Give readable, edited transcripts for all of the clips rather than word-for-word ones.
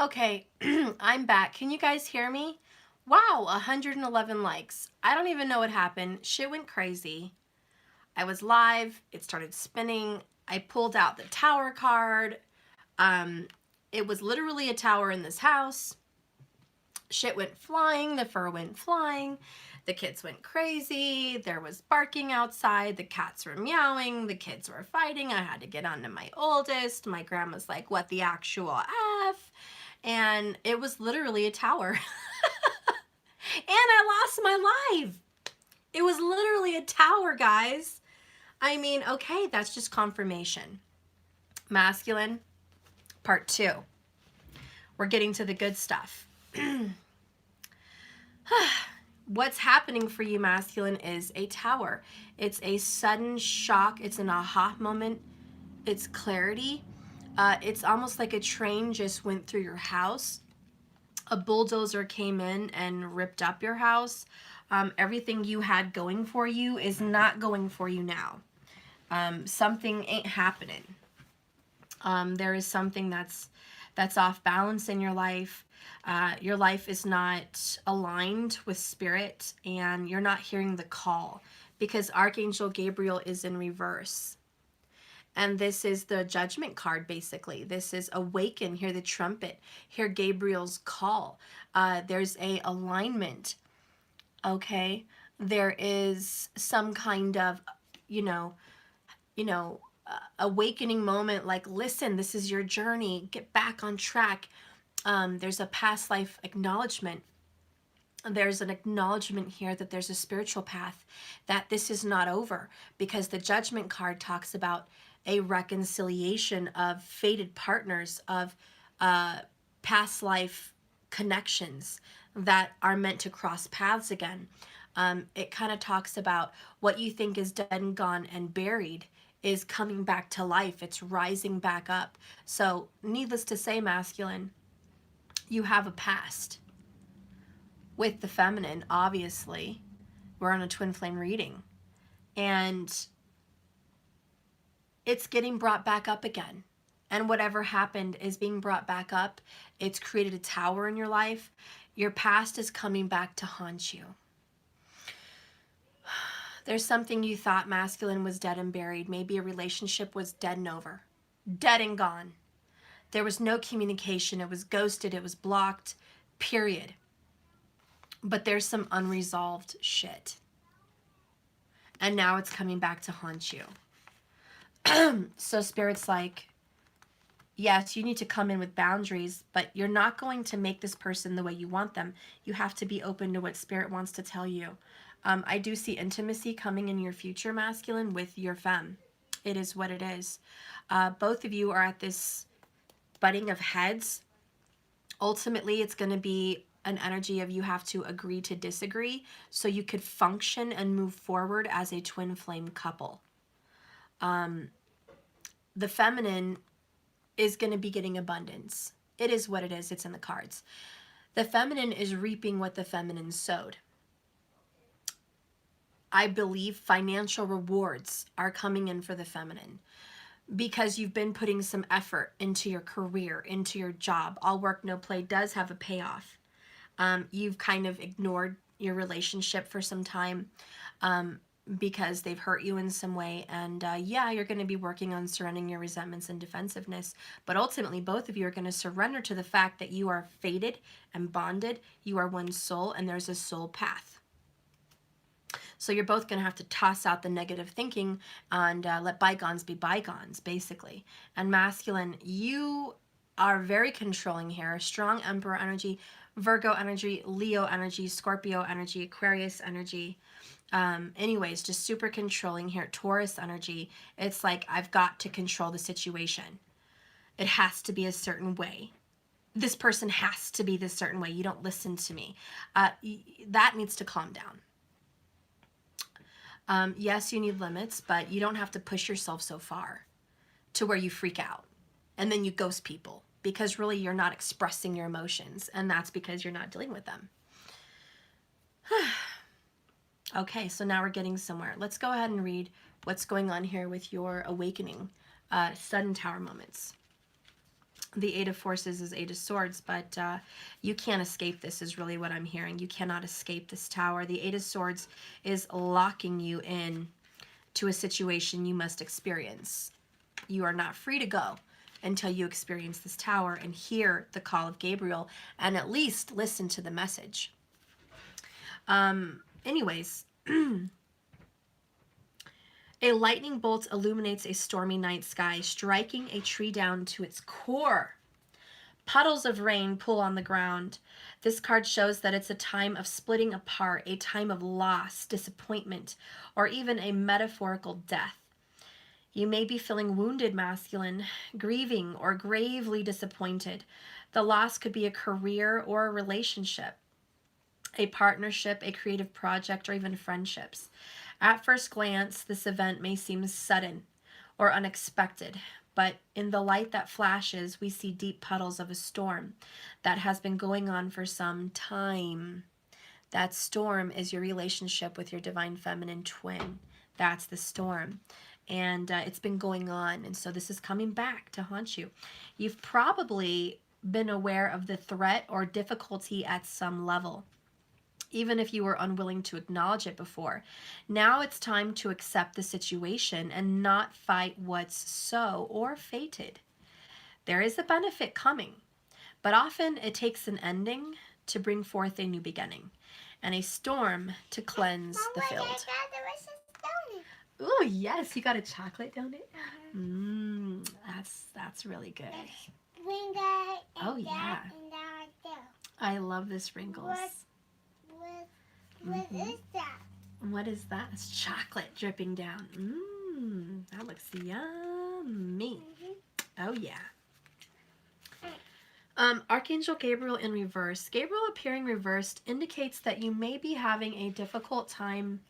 Okay, I'm back. Can you guys hear me? Wow, 111 likes. I don't even know what happened. Shit went crazy. I was live. It started spinning. I pulled out the tower card. Um, it was literally a tower in this house. Shit went flying. The fur went flying. The kids went crazy. There was barking outside. The cats were meowing. The kids were fighting. I had to get on to my oldest. My grandma's like, what the actual F? And it was literally a tower. And I lost my life. It was literally a tower, guys. I mean, okay, that's just confirmation. Masculine, part 2. We're getting to the good stuff. What's happening for you, masculine, is a tower. It's a sudden shock. It's an aha moment. It's clarity. It's almost like a train just went through your house. A bulldozer came in and ripped up your house. Everything you had going for you is not going for you now. Something ain't happening. There is something that's off balance in your life. Your life is not aligned with spirit, and you're not hearing the call because Archangel Gabriel is in reverse. And this is the judgment card, basically. This is awaken, hear the trumpet, hear Gabriel's call. There's a alignment, okay? There is some kind of, awakening moment, like, listen, this is your journey, get back on track. There's a past life acknowledgement. There's an acknowledgement here that there's a spiritual path, that this is not over, because the judgment card talks about a reconciliation of fated partners, of past life connections that are meant to cross paths again. It kind of talks about what you think is dead and gone and buried is coming back to life. It's rising back up. So needless to say, masculine, you have a past. With the feminine, obviously, we're on a twin flame reading. And it's getting brought back up again. And whatever happened is being brought back up. It's created a tower in your life. Your past is coming back to haunt you. There's something you thought, masculine, was dead and buried. Maybe a relationship was dead and over. Dead and gone. There was no communication. It was ghosted. It was blocked. Period. But there's some unresolved shit. And now it's coming back to haunt you. So Spirit's like, yes, you need to come in with boundaries, but you're not going to make this person the way you want them. You have to be open to what Spirit wants to tell you. I do see intimacy coming in your future, masculine, with your femme. It is what it is. Both of you are at this butting of heads. Ultimately, it's going to be an energy of you have to agree to disagree so you could function and move forward as a twin flame couple. The feminine is going to be getting abundance. It is what it is. It's in the cards. The feminine is reaping what the feminine sowed. I believe financial rewards are coming in for the feminine because you've been putting some effort into your career, into your job. All work, no play does have a payoff. You've kind of ignored your relationship for some time because they've hurt you in some way. And yeah, you're going to be working on surrendering your resentments and defensiveness. But ultimately, both of you are going to surrender to the fact that you are fated and bonded. You are one soul, and there's a soul path. So you're both going to have to toss out the negative thinking and let bygones be bygones, basically. And masculine, you are very controlling here. Strong Emperor energy, Virgo energy, Leo energy, Scorpio energy, Aquarius energy. Anyways, just super controlling here. Taurus energy. It's like, I've got to control the situation. It has to be a certain way. This person has to be this certain way. You don't listen to me. That needs to calm down. Yes, you need limits, but you don't have to push yourself so far to where you freak out and then you ghost people, because really you're not expressing your emotions, and that's because you're not dealing with them. Okay, so now we're getting somewhere. Let's go ahead and read what's going on here with your awakening, sudden tower moments. The Eight of Forces is Eight of Swords, but you can't escape this is really what I'm hearing. You cannot escape this Tower. The Eight of Swords is locking you in to a situation you must experience. You are not free to go until you experience this Tower and hear the call of Gabriel and at least listen to the message. Anyways, a lightning bolt illuminates a stormy night sky, striking a tree down to its core. Puddles of rain pull on the ground. This card shows that it's a time of splitting apart, a time of loss, disappointment, or even a metaphorical death. You may be feeling wounded, masculine, grieving, or gravely disappointed. The loss could be a career or a relationship, a partnership, a creative project, or even friendships. At first glance, this event may seem sudden or unexpected, but in the light that flashes, we see deep puddles of a storm that has been going on for some time. That storm is your relationship with your divine feminine twin. That's the storm. And it's been going on, and so this is coming back to haunt you. You've probably been aware of the threat or difficulty at some level, even if you were unwilling to acknowledge it before. Now it's time to accept the situation and not fight what's so or fated. There is a benefit coming, but often it takes an ending to bring forth a new beginning and a storm to cleanse the field. Oh yes, you got a chocolate donut? That's really good. Oh yeah. I love this Wrinkles. What is that? What is that? It's chocolate dripping down. That looks yummy. Oh yeah. Archangel Gabriel in reverse. Gabriel appearing reversed indicates that you may be having a difficult time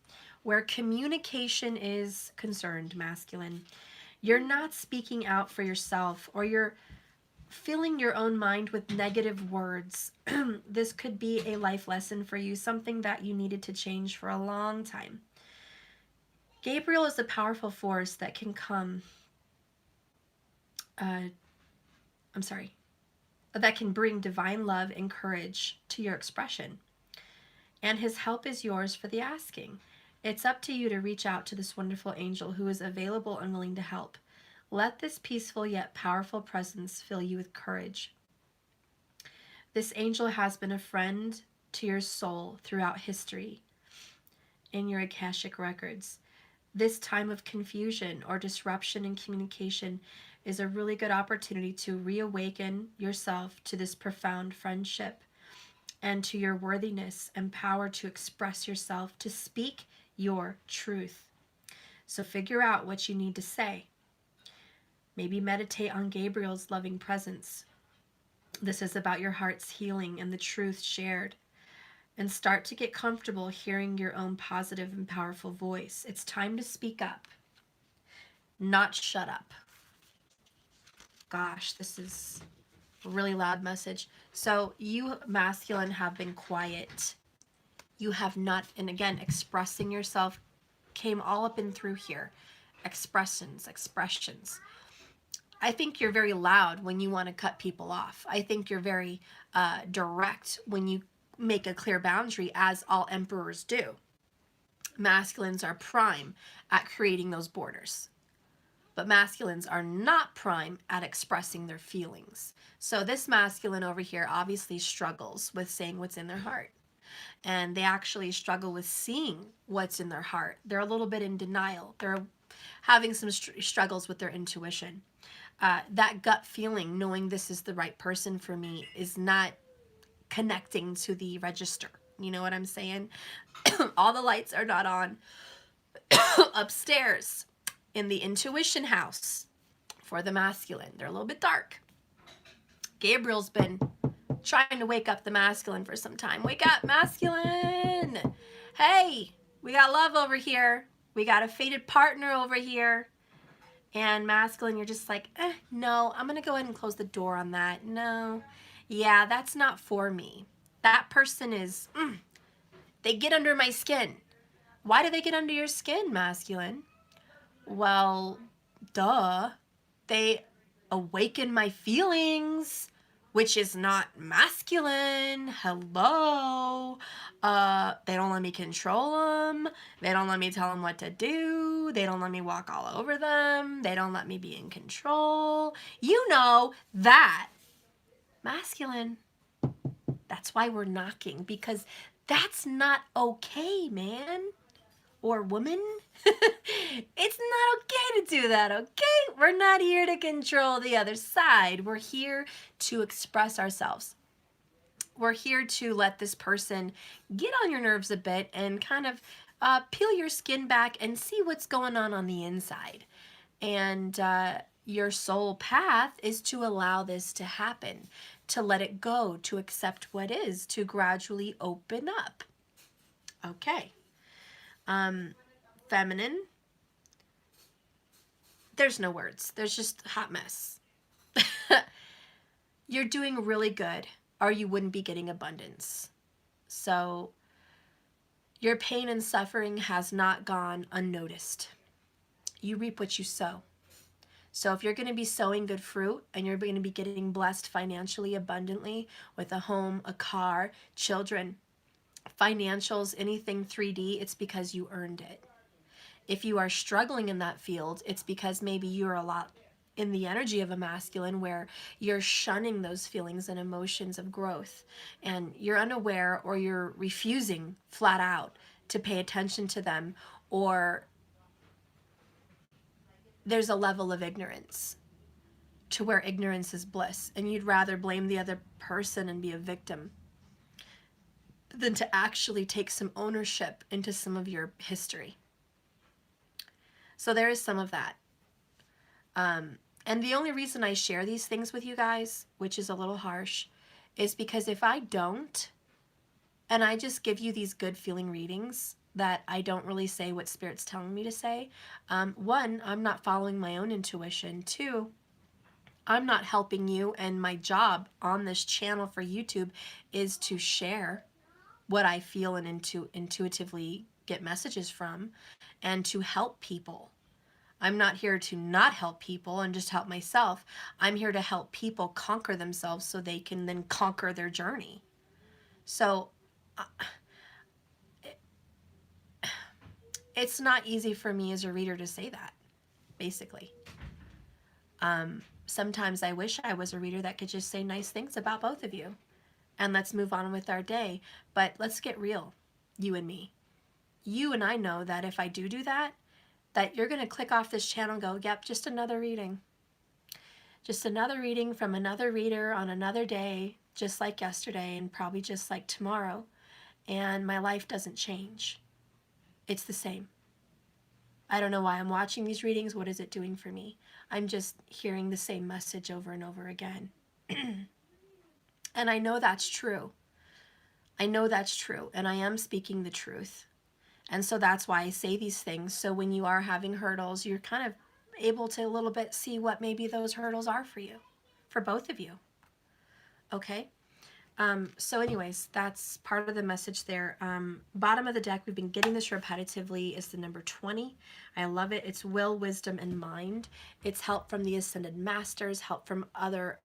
where communication is concerned, masculine. You're not speaking out for yourself, or you're filling your own mind with negative words. This could be a life lesson for you, something that you needed to change for a long time. Gabriel is a powerful force that can come, that can bring divine love and courage to your expression. And his help is yours for the asking. It's up to you to reach out to this wonderful angel who is available and willing to help. Let this peaceful yet powerful presence fill you with courage. This angel has been a friend to your soul throughout history in your Akashic records. This time of confusion or disruption in communication is a really good opportunity to reawaken yourself to this profound friendship and to your worthiness and power to express yourself, to speak your truth. So figure out what you need to say. Maybe meditate on Gabriel's loving presence. This is about your heart's healing and the truth shared. And start to get comfortable hearing your own positive and powerful voice. It's time to speak up, not shut up. Gosh, this is a really loud message. So you, masculine, have been quiet. You have not, and again, expressing yourself came all up and through here. Expressions. I think you're very loud when you want to cut people off. I think you're very direct when you make a clear boundary, as all emperors do. Masculines are prime at creating those borders, but masculines are not prime at expressing their feelings. So this masculine over here obviously struggles with saying what's in their heart. And they actually struggle with seeing what's in their heart. They're a little bit in denial. They're having some struggles with their intuition. That gut feeling, knowing this is the right person for me, is not connecting to the register. You know what I'm saying? All the lights are not on upstairs in the intuition house for the masculine. They're a little bit dark. Gabriel's been trying to wake up the masculine for some time. Wake up, masculine! Hey, we got love over here. We got a fated partner over here. And masculine, you're just like, no, I'm going to go ahead and close the door on that. No, yeah, that's not for me. That person is, they get under my skin. Why do they get under your skin, masculine? Well, duh. They awaken my feelings, which is not masculine. Hello. They don't let me control them. They don't let me tell them what to do. They don't let me walk all over them. They don't let me be in control. You know that. Masculine. That's why we're knocking, because that's not okay, man or woman. It's not okay to do that, okay? We're not here to control the other side. We're here to express ourselves. We're here to let this person get on your nerves a bit and kind of peel your skin back and see what's going on the inside. And your soul path is to allow this to happen, to let it go, to accept what is, to gradually open up. Okay. Feminine. There's no words. There's just a hot mess. You're doing really good, or you wouldn't be getting abundance. So your pain and suffering has not gone unnoticed. You reap what you sow. So if you're going to be sowing good fruit and you're going to be getting blessed financially abundantly with a home, a car, children, financials, anything 3D, it's because you earned it. If you are struggling in that field, it's because maybe you're a lot in the energy of a masculine where you're shunning those feelings and emotions of growth, and you're unaware, or you're refusing flat out to pay attention to them, or there's a level of ignorance to where ignorance is bliss, and you'd rather blame the other person and be a victim than to actually take some ownership into some of your history. So there is some of that. And the only reason I share these things with you guys, which is a little harsh, is because if I don't, and I just give you these good feeling readings that I don't really say what Spirit's telling me to say, one, I'm not following my own intuition. Two, I'm not helping you, and my job on this channel for YouTube is to share what I feel and intuitively get messages from, and to help people. I'm not here to not help people and just help myself. I'm here to help people conquer themselves so they can then conquer their journey. So it's not easy for me as a reader to say that, basically. Sometimes I wish I was a reader that could just say nice things about both of you. And let's move on with our day. But let's get real, you and me. You and I know that if I do that, that you're going to click off this channel and go, yep, just another reading. Just another reading from another reader on another day, just like yesterday and probably just like tomorrow. And my life doesn't change. It's the same. I don't know why I'm watching these readings. What is it doing for me? I'm just hearing the same message over and over again. And I know that's true. I know that's true. And I am speaking the truth. And so that's why I say these things. So when you are having hurdles, you're kind of able to a little bit see what maybe those hurdles are for you, for both of you. Okay? So anyways, that's part of the message there. Bottom of the deck, we've been getting this repetitively, is the number 20. I love it. It's will, wisdom, and mind. It's help from the ascended masters, help from other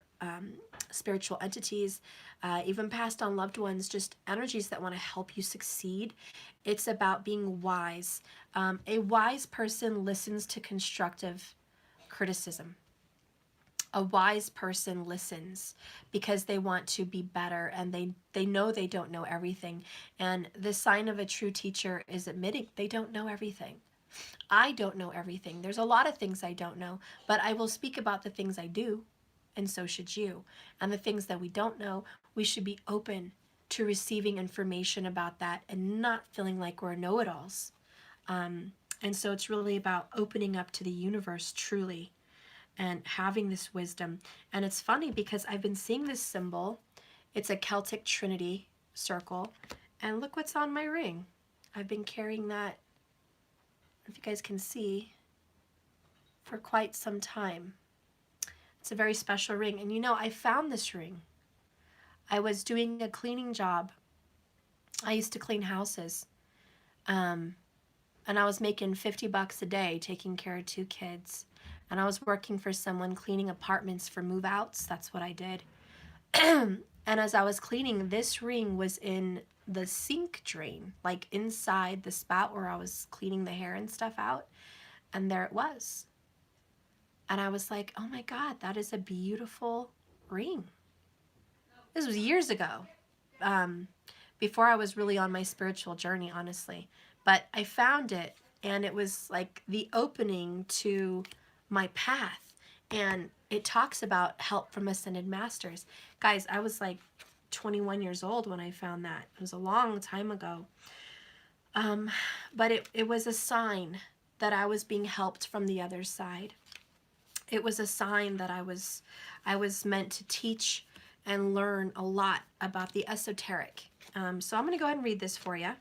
spiritual entities, even passed on loved ones, just energies that want to help you succeed. It's about being wise. A wise person listens to constructive criticism. A wise person listens because they want to be better, and they know they don't know everything. And the sign of a true teacher is admitting they don't know everything. I don't know everything. There's a lot of things I don't know, but I will speak about the things I do, and so should you. And the things that we don't know, we should be open to receiving information about that and not feeling like we're know-it-alls. And so it's really about opening up to the universe truly and having this wisdom. And it's funny because I've been seeing this symbol. It's a Celtic Trinity circle. And look what's on my ring. I've been carrying that, if you guys can see, for quite some time. It's a very special ring. And you know, I found this ring. I was doing a cleaning job. I used to clean houses. And I was making $50 a day taking care of 2 kids. and I was working for someone cleaning apartments for move-outs. That's what I did. And as I was cleaning, this ring was in the sink drain, like inside the spout where I was cleaning the hair and stuff out. And there it was. And I was like, oh my God, that is a beautiful ring. This was years ago, before I was really on my spiritual journey, honestly. But I found it, and it was like the opening to my path. And it talks about help from ascended masters. Guys, I was like 21 years old when I found that. It was a long time ago. But it was a sign that I was being helped from the other side. It was a sign that I was meant to teach and learn a lot about the esoteric. So I'm going to go ahead and read this for you.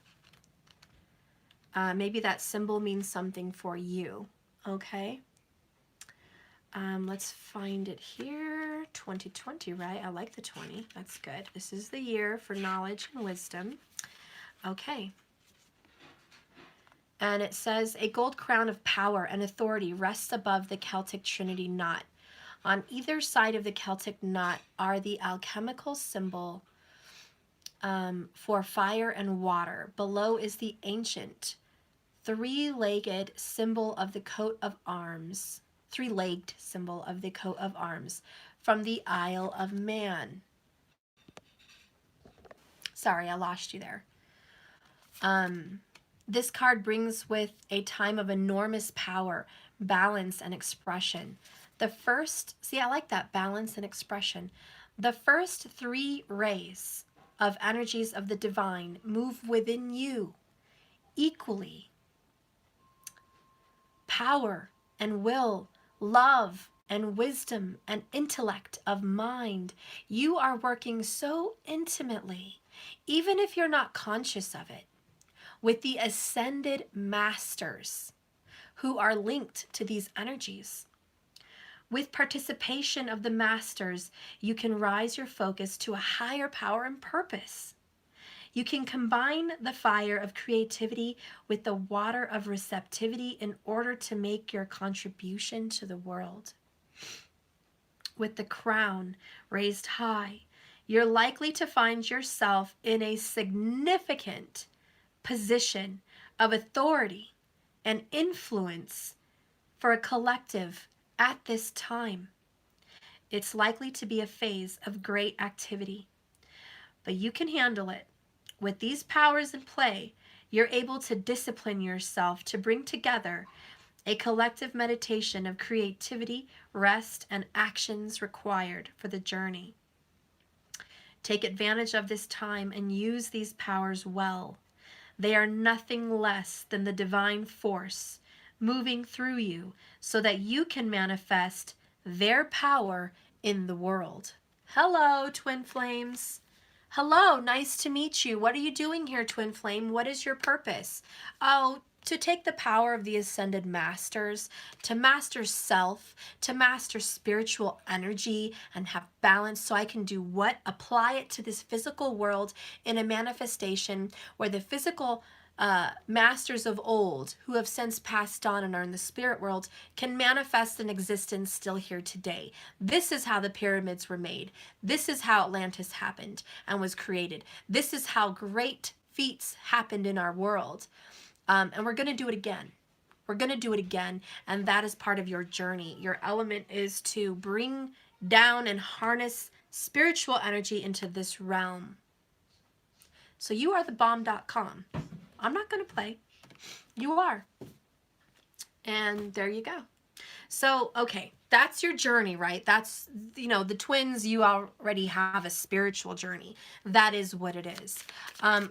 Maybe that symbol means something for you. Okay. Let's find it here. 2020, right? I like the 20. That's good. This is the year for knowledge and wisdom. Okay. And it says, a gold crown of power and authority rests above the Celtic Trinity knot. On either side of the Celtic knot are the alchemical symbol for fire and water. Below is the ancient three-legged symbol of the coat of arms. Three-legged symbol of the coat of arms from the Isle of Man. Sorry, I lost you there. This card brings with a time of enormous power, balance, and expression. The first, see, I like that, balance and expression. The first three rays of energies of the divine move within you equally. Power and will, love and wisdom and intellect of mind. You are working so intimately, even if you're not conscious of it, with the ascended masters who are linked to these energies. With participation of the masters, you can rise your focus to a higher power and purpose. You can combine the fire of creativity with the water of receptivity in order to make your contribution to the world. With the crown raised high, you're likely to find yourself in a significant position of authority and influence for a collective at this time. It's likely to be a phase of great activity, but you can handle it. With these powers in play, you're able to discipline yourself to bring together a collective meditation of creativity, rest, and actions required for the journey. Take advantage of this time and use these powers well. They are nothing less than the divine force moving through you so that you can manifest their power in the world. Hello, Twin Flames. Hello, nice to meet you. What are you doing here, Twin Flame? What is your purpose? Oh, to take the power of the ascended masters, to master self, to master spiritual energy and have balance so I can do what? Apply it to this physical world in a manifestation where the physical masters of old who have since passed on and are in the spirit world can manifest an existence still here today. This is how the pyramids were made. This is how Atlantis happened and was created. This is how great feats happened in our world. And we're going to do it again. We're going to do it again. And that is part of your journey. Your element is to bring down and harness spiritual energy into this realm. So you are the bomb.com. I'm not going to play. You are. And there you go. So, okay, that's your journey, right? That's, you know, the twins, you already have a spiritual journey. That is what it is.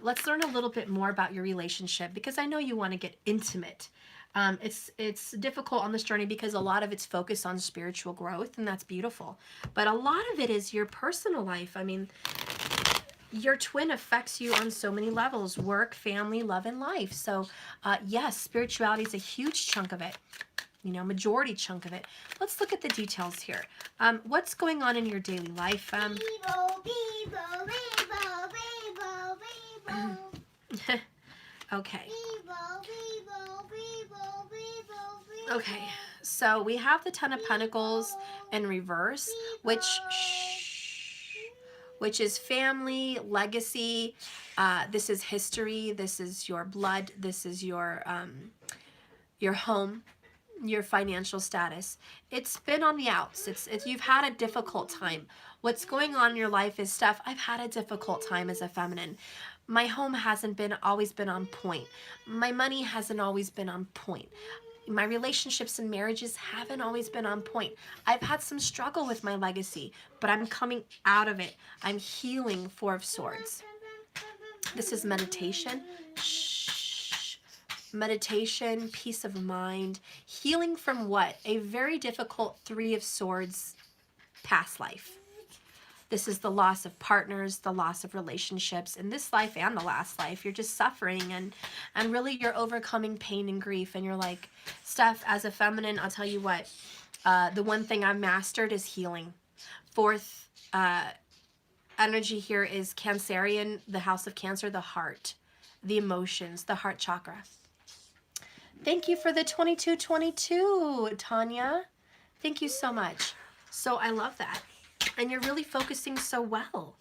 Let's learn a little bit more about your relationship because I know you want to get intimate. It's difficult on this journey because a lot of it's focused on spiritual growth, and that's beautiful. But a lot of it is your personal life. I mean, your twin affects you on so many levels: work, family, love, and life. So yes, spirituality is a huge chunk of it, you know, majority chunk of it. Let's look at the details here. What's going on in your daily life? Okay. Okay, So we have the Ten of Pentacles in reverse, which is family, legacy. This is history. This is your blood. This is your home, your financial status. It's been on the outs. It's you've had a difficult time. What's going on in your life is stuff. I've had a difficult time as a feminine. My home hasn't always been on point. My money hasn't always been on point. My relationships and marriages haven't always been on point. I've had some struggle with my legacy, but I'm coming out of it. I'm healing. Four of Swords. This is meditation. Shh. Meditation, peace of mind, healing from what? A very difficult Three of Swords past life. This is the loss of partners, the loss of relationships in this life and the last life. You're just suffering and really you're overcoming pain and grief. And you're like, Steph, as a feminine, I'll tell you what, the one thing I've mastered is healing. Fourth energy here is Cancerian, the house of Cancer, the heart, the emotions, the heart chakra. Thank you for the 2222, Tanya. Thank you so much. So I love that. And you're really focusing so well.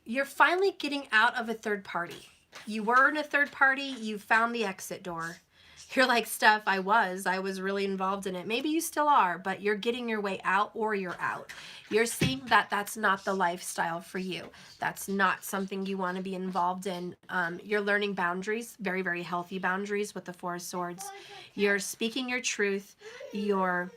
You're finally getting out of a third party. You were in a third party. You found the exit door. You're like, Steph, I was really involved in it. Maybe you still are, but you're getting your way out or you're out. You're seeing that that's not the lifestyle for you. That's not something you want to be involved in. You're learning boundaries, very, very healthy boundaries with the Four of Swords. You're speaking your truth. You're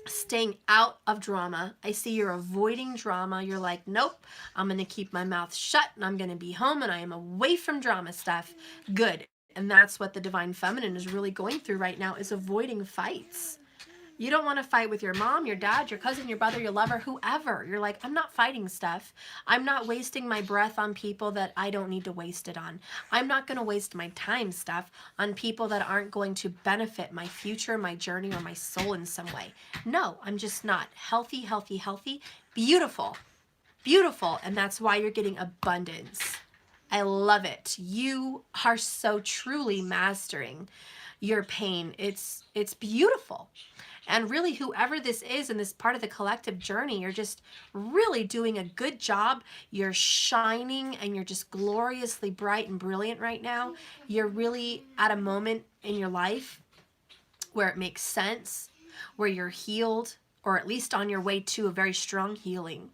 staying out of drama. I see you're avoiding drama. You're like, nope, I'm going to keep my mouth shut and I'm going to be home and I am away from drama stuff. Good. And that's what the Divine Feminine is really going through right now, is avoiding fights. You don't want to fight with your mom, your dad, your cousin, your brother, your lover, whoever. You're like, I'm not fighting stuff. I'm not wasting my breath on people that I don't need to waste it on. I'm not going to waste my time stuff on people that aren't going to benefit my future, my journey, or my soul in some way. No, I'm just not. Healthy, healthy, healthy, beautiful, beautiful. And that's why you're getting abundance. I love it. You are so truly mastering your pain. It's beautiful. And really, whoever this is in this part of the collective journey, you're just really doing a good job. You're shining and you're just gloriously bright and brilliant right now. You're really at a moment in your life where it makes sense, where you're healed, or at least on your way to a very strong healing.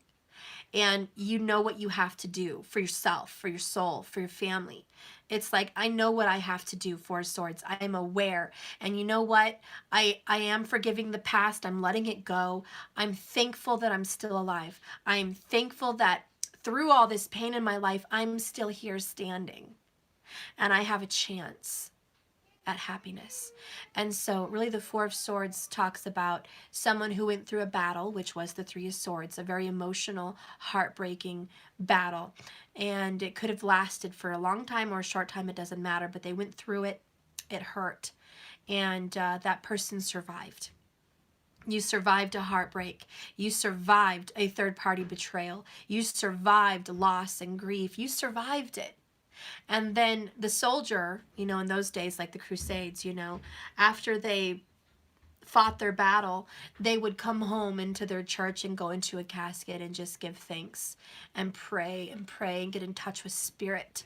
And you know what you have to do for yourself, for your soul, for your family. It's like, I know what I have to do, Four Swords. I am aware. And you know what? I am forgiving the past. I'm letting it go. I'm thankful that I'm still alive. I'm thankful that through all this pain in my life, I'm still here standing. And I have a chance at happiness. And so really the Four of Swords talks about someone who went through a battle, which was the Three of Swords, a very emotional, heartbreaking battle. And it could have lasted for a long time or a short time, it doesn't matter, but they went through it. It hurt. And that person survived. You survived a heartbreak. You survived a third-party betrayal. You survived loss and grief. You survived it. And then the soldier, you know, in those days, like the Crusades, you know, after they fought their battle, they would come home into their church and go into a casket and just give thanks and pray and get in touch with spirit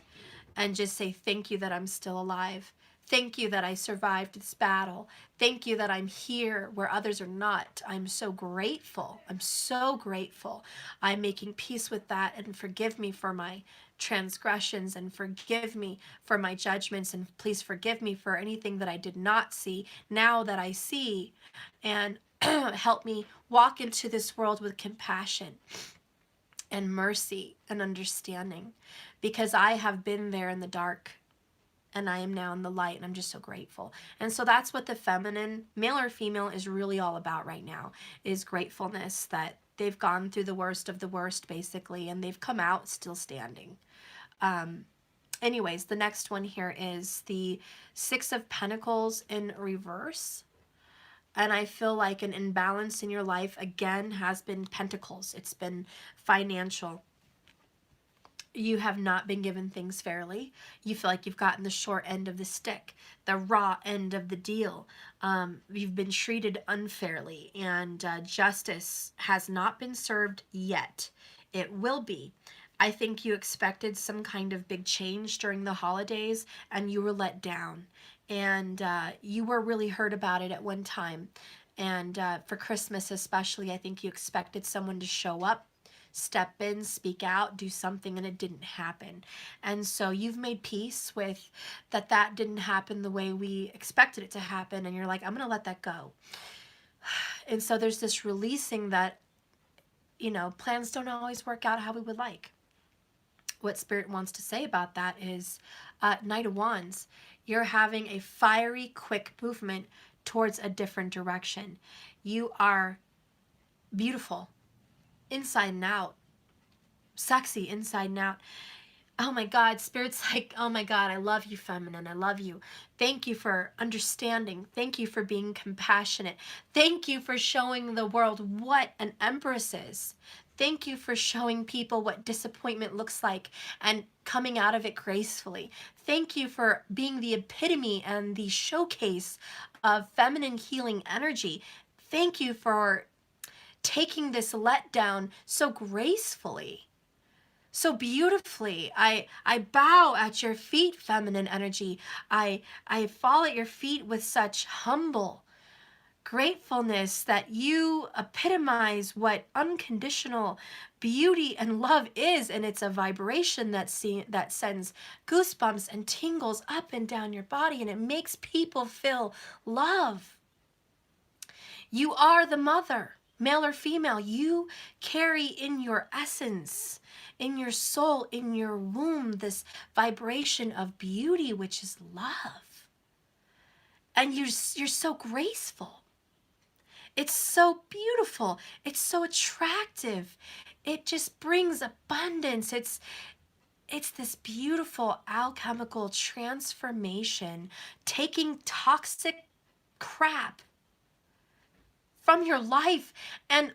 and just say, thank you that I'm still alive. Thank you that I survived this battle. Thank you that I'm here where others are not. I'm so grateful. I'm so grateful. I'm making peace with that, and forgive me for my transgressions, and forgive me for my judgments, and please forgive me for anything that I did not see now that I see, and help me walk into this world with compassion and mercy and understanding, because I have been there in the dark and I am now in the light, and I'm just so grateful. And so that's what the feminine, male or female, is really all about right now, is gratefulness that they've gone through the worst of the worst, basically, and they've come out still standing. Anyways, the next one here is the Six of Pentacles in reverse. And I feel like an imbalance in your life, again, has been pentacles. It's been financial. You have not been given things fairly. You feel like you've gotten the short end of the stick, the raw end of the deal. You've been treated unfairly, and justice has not been served yet. It will be. I think you expected some kind of big change during the holidays, and you were let down. And you were really hurt about it at one time. And for Christmas especially, I think you expected someone to show up, step in, speak out, do something, and it didn't happen. And so you've made peace with that didn't happen the way we expected it to happen, and you're like, I'm going to let that go. And so there's this releasing that, you know, plans don't always work out how we would like. What Spirit wants to say about that is, Knight of Wands, you're having a fiery, quick movement towards a different direction. You are beautiful inside and out, sexy inside and out. Oh my God, Spirit's like, oh my God, I love you, feminine. I love you. Thank you for understanding. Thank you for being compassionate. Thank you for showing the world what an empress is. Thank you for showing people what disappointment looks like and coming out of it gracefully. Thank you for being the epitome and the showcase of feminine healing energy. Thank you for taking this letdown so gracefully, so beautifully. I bow at your feet, feminine energy. I fall at your feet with such humble gratefulness that you epitomize what unconditional beauty and love is, and it's a vibration that sends goosebumps and tingles up and down your body, and it makes people feel love. You are the mother, male or female. You carry in your essence, in your soul, in your womb, this vibration of beauty, which is love. And you're so graceful. It's so beautiful. It's so attractive. It just brings abundance. It's this beautiful alchemical transformation, taking toxic crap from your life, and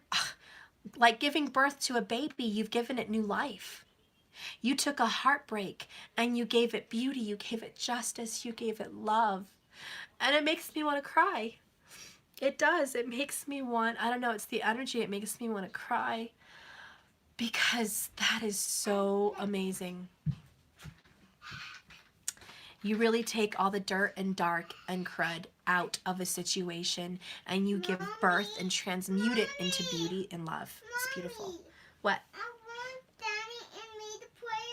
like giving birth to a baby, you've given it new life. You took a heartbreak and you gave it beauty, you gave it justice, you gave it love. And it makes me want to cry. It does. It makes me want, I don't know, it's the energy. It makes me want to cry because that is so amazing. You really take all the dirt and dark and crud out of a situation, and you give birth and transmute it into beauty and love. It's beautiful. What? I want Daddy and me to play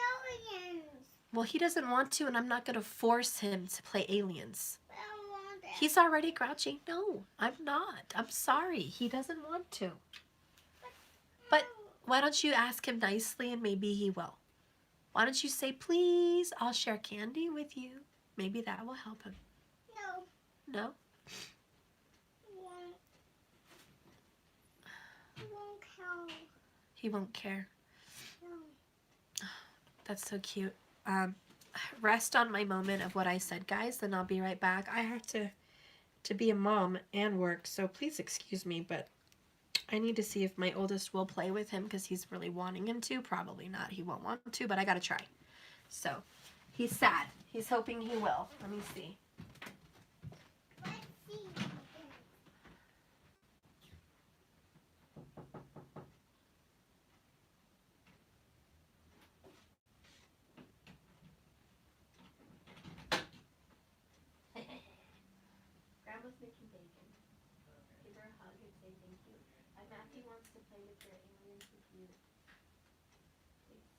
aliens. Well, he doesn't want to, and I'm not going to force him to play aliens. But I want it. He's already grouchy. No, I'm not. I'm sorry. He doesn't want to. But why don't you ask him nicely, and maybe he will. Why don't you say, please, I'll share candy with you. Maybe that will help him. No. No? He won't care. He won't care. No. That's so cute. Rest on my moment of what I said, guys, then I'll be right back. I have to be a mom and work, so please excuse me, but I need to see if my oldest will play with him because he's really wanting him to. Probably not. He won't want to, but I gotta try. So, he's sad. He's hoping he will. Let me see. Let's see. Grandma's making bacon. Give her a hug and say thank you. Matthew wants to play with your aliens with you. Please.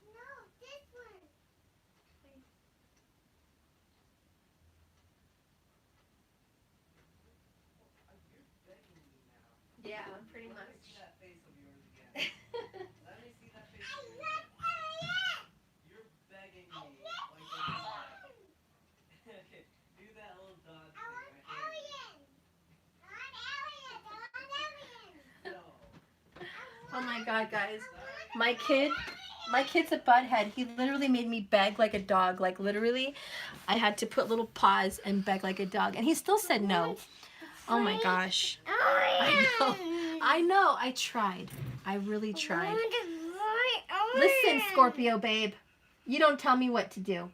No, this one. Please. You're begging me now. Yeah, pretty Let much. me see that face of yours again. Let me see that face I of yours love again. aliens. You're begging I me love like a dog. aliens. Okay, do that little dog I want thing right there. aliens. I want aliens. I want aliens. No. Oh my God, guys. My kid's a butthead. He literally made me beg like a dog. Like literally, I had to put little paws and beg like a dog. And he still said no. Oh my gosh. I know. I tried. I really tried. I Listen, Scorpio, babe. You don't tell me what to do.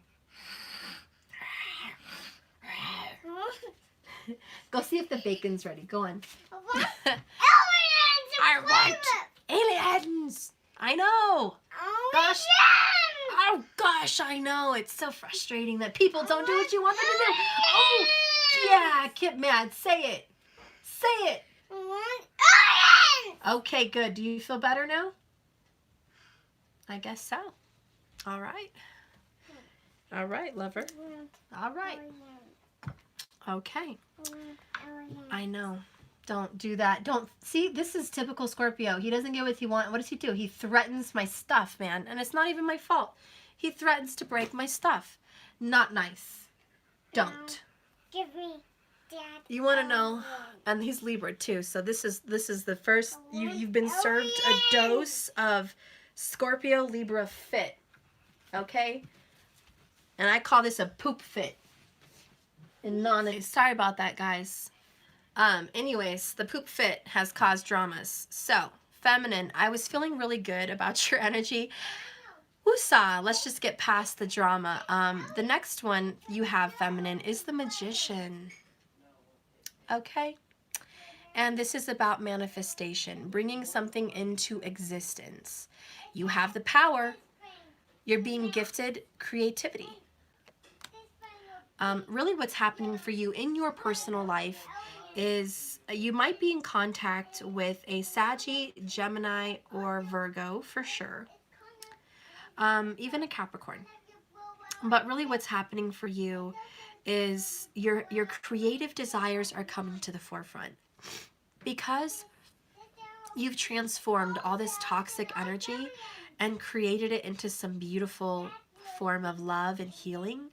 Go see if the bacon's ready. Go on. I want aliens. I know. Gosh. Oh, gosh, I know. It's so frustrating that people don't do what you want them to do. Oh, yeah, get mad. Say it. Say it. Okay, good. Do you feel better now? I guess so. All right. All right, lover. All right. Okay. I know. Don't do that. Don't. See, this is typical Scorpio. He doesn't get what he wants. What does he do? He threatens my stuff, man. And it's not even my fault. He threatens to break my stuff. Not nice. Don't. Give me Dad. You want to know? And he's Libra too. So this is the first you've been served a dose of Scorpio Libra fit. Okay? And I call this a poop fit. And sorry about that, guys. Anyways, the poop fit has caused dramas. So, feminine, I was feeling really good about your energy. Woosah, let's just get past the drama. The next one you have, feminine, is the Magician. Okay? And this is about manifestation, bringing something into existence. You have the power. You're being gifted creativity. Really what's happening for you in your personal life is you might be in contact with a Saggy, Gemini, or Virgo for sure. Even a Capricorn. But really what's happening for you is your creative desires are coming to the forefront. Because you've transformed all this toxic energy and created it into some beautiful form of love and healing.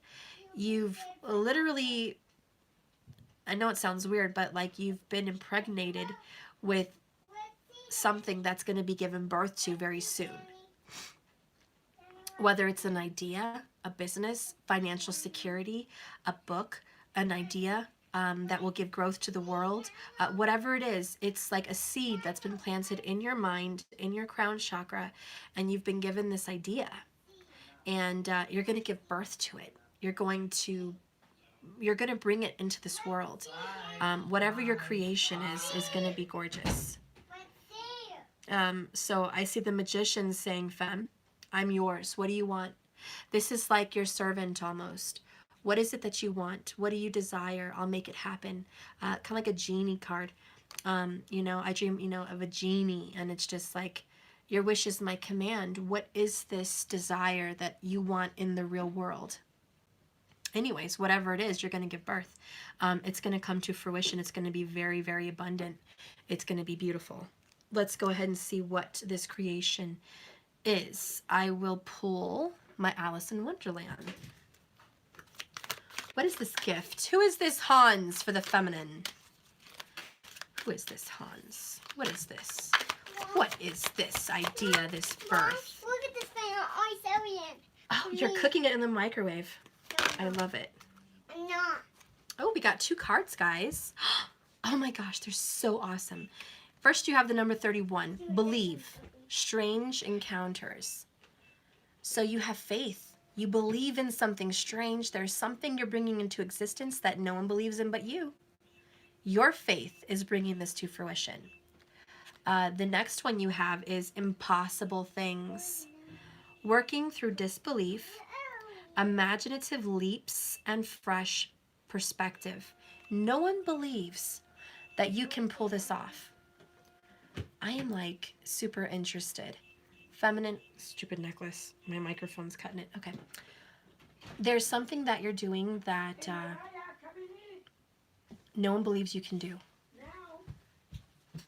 You've literally, I know it sounds weird, but like you've been impregnated with something that's going to be given birth to very soon. Whether it's an idea, a business, financial security, a book, an idea that will give growth to the world, whatever it is, it's like a seed that's been planted in your mind, in your crown chakra, and you've been given this idea. And you're going to give birth to it. You're going to bring it into this world. Whatever your creation is going to be gorgeous. So I see the Magician saying, Femme, I'm yours. What do you want? This is like your servant almost. What is it that you want? What do you desire? I'll make it happen. Kind of like a genie card. I dream, of a genie, and it's just like, your wish is my command. What is this desire that you want in the real world? Anyways, whatever it is, you're going to give birth. It's going to come to fruition. It's going to be very, very abundant. It's going to be beautiful. Let's go ahead and see what this creation is. I will pull my Alice in Wonderland. What is this gift? Who is this Hans for the feminine? Who is this Hans? What is this? What is this idea, this birth? Look at this thing on ice alien. Oh, you're cooking it in the microwave. I love it. I'm not. Oh, we got 2 cards, guys. Oh my gosh, they're so awesome. First, you have the number 31, believe, strange encounters. So you have faith. You believe in something strange. There's something you're bringing into existence that no one believes in but you. Your faith is bringing this to fruition. The next one you have is impossible things. Working through disbelief, imaginative leaps, and fresh perspective. No one believes that you can pull this off. I am like super interested. Feminine, stupid necklace. My microphone's cutting it. Okay. There's something that you're doing that no one believes you can do.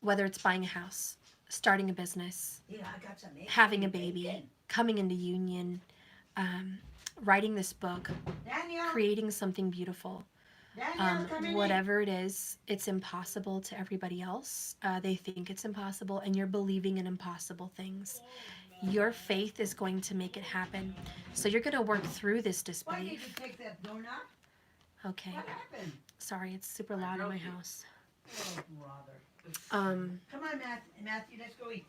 Whether it's buying a house, starting a business, having a baby, coming into union, writing this book, creating something beautiful. Whatever it is, it's impossible to everybody else. They think it's impossible, and you're believing in impossible things. Your faith is going to make it happen. So you're going to work through this disbelief. Why did you take that doorknob? Okay. What happened? Sorry, it's super loud in my house. Oh, brother. Come on, Matthew, let's go eat.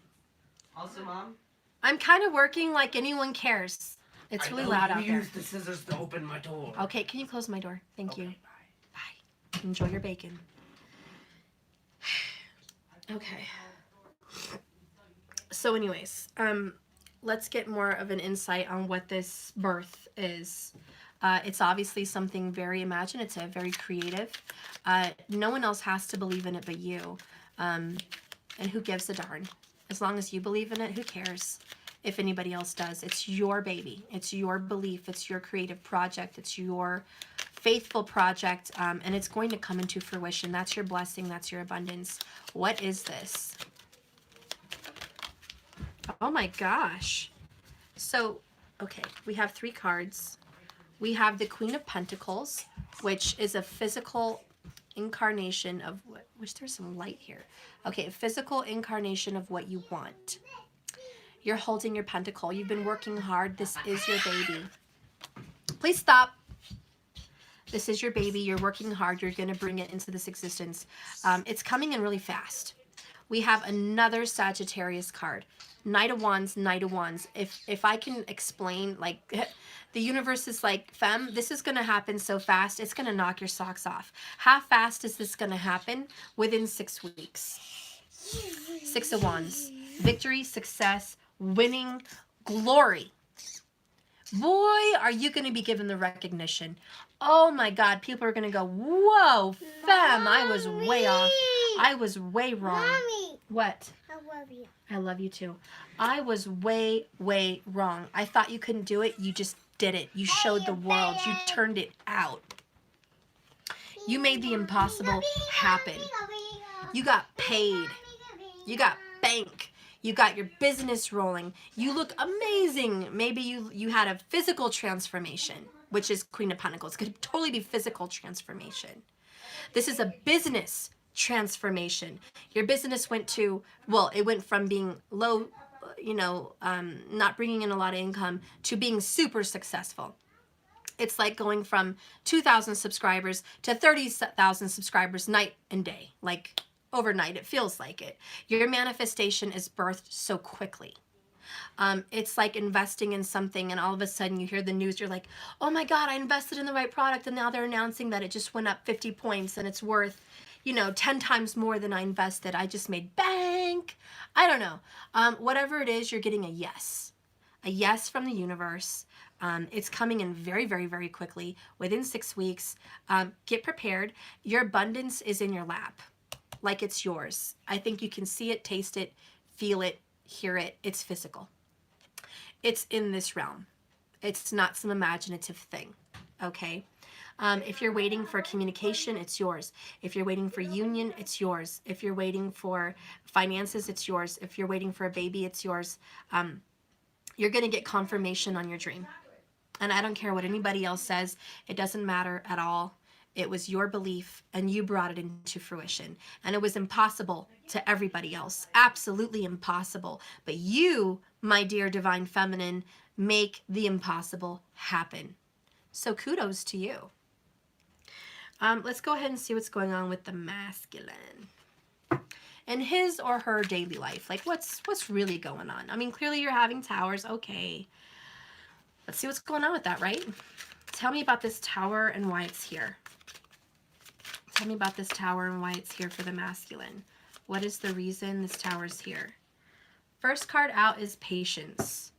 Also, Mom, I'm kind of working like anyone cares. It's really loud out You there. use the scissors to open my door. Okay, can you close my door? Thank you. Okay, Bye. Enjoy your bacon. Okay. So anyways, let's get more of an insight on what this birth is. It's obviously something very imaginative, very creative. No one else has to believe in it but you. And who gives a darn? As long as you believe in it, who cares if anybody else does? It's your baby. It's your belief. It's your creative project. It's your faithful project. And it's going to come into fruition. That's your blessing. That's your abundance. What is this? Oh my gosh. So, okay, we have 3 cards. We have the Queen of Pentacles, which is a physical incarnation of what, wish there's some light here. Okay, a physical incarnation of what you want. You're holding your pentacle. You've been working hard. This is your baby. Please stop. This is your baby. You're working hard. You're going to bring it into this existence. It's coming in really fast. We have another Sagittarius card. Knight of Wands, Knight of Wands. If I can explain, like, the universe is like, femme, this is going to happen so fast, it's going to knock your socks off. How fast is this going to happen? Within 6 weeks. 6 of Wands. Victory, success, winning, glory. Boy, are you going to be given the recognition. Oh my God, people are going to go, whoa, femme, I was way off. I was way wrong. Mommy, What? I love you. I love you too. I was way, way wrong. I thought you couldn't do it. You just did it. You showed the world. You turned it out. You made the impossible happen. You got paid. You got bank. You got your business rolling. You look amazing. Maybe you had a physical transformation, which is Queen of Pentacles. It could totally be physical transformation. This is a business transformation. Your business went to, well, it went from being low, not bringing in a lot of income to being super successful. It's like going from 2,000 subscribers to 30,000 subscribers night and day, like overnight. It feels like it. Your manifestation is birthed so quickly. It's like investing in something and all of a sudden you hear the news, you're like, oh my God, I invested in the right product and now they're announcing that it just went up 50 points and it's worth 10 times more than I invested. I just made bank. I don't know. Whatever it is, you're getting a yes from the universe. It's coming in very, very, very quickly within 6 weeks. Get prepared. Your abundance is in your lap like it's yours. I think you can see it, taste it, feel it, hear it. It's physical. It's in this realm. It's not some imaginative thing. Okay. If you're waiting for communication, it's yours. If you're waiting for union, it's yours. If you're waiting for finances, it's yours. If you're waiting for a baby, it's yours. You're going to get confirmation on your dream. And I don't care what anybody else says. It doesn't matter at all. It was your belief and you brought it into fruition. And it was impossible to everybody else. Absolutely impossible. But you, my dear divine feminine, make the impossible happen. So kudos to you. Let's go ahead and see what's going on with the masculine in his or her daily life. Like what's really going on? I mean, clearly you're having towers. Okay. Let's see what's going on with that, right? Tell me about this tower and why it's here. Tell me about this tower and why it's here for the masculine. What is the reason this tower is here? First card out is patience.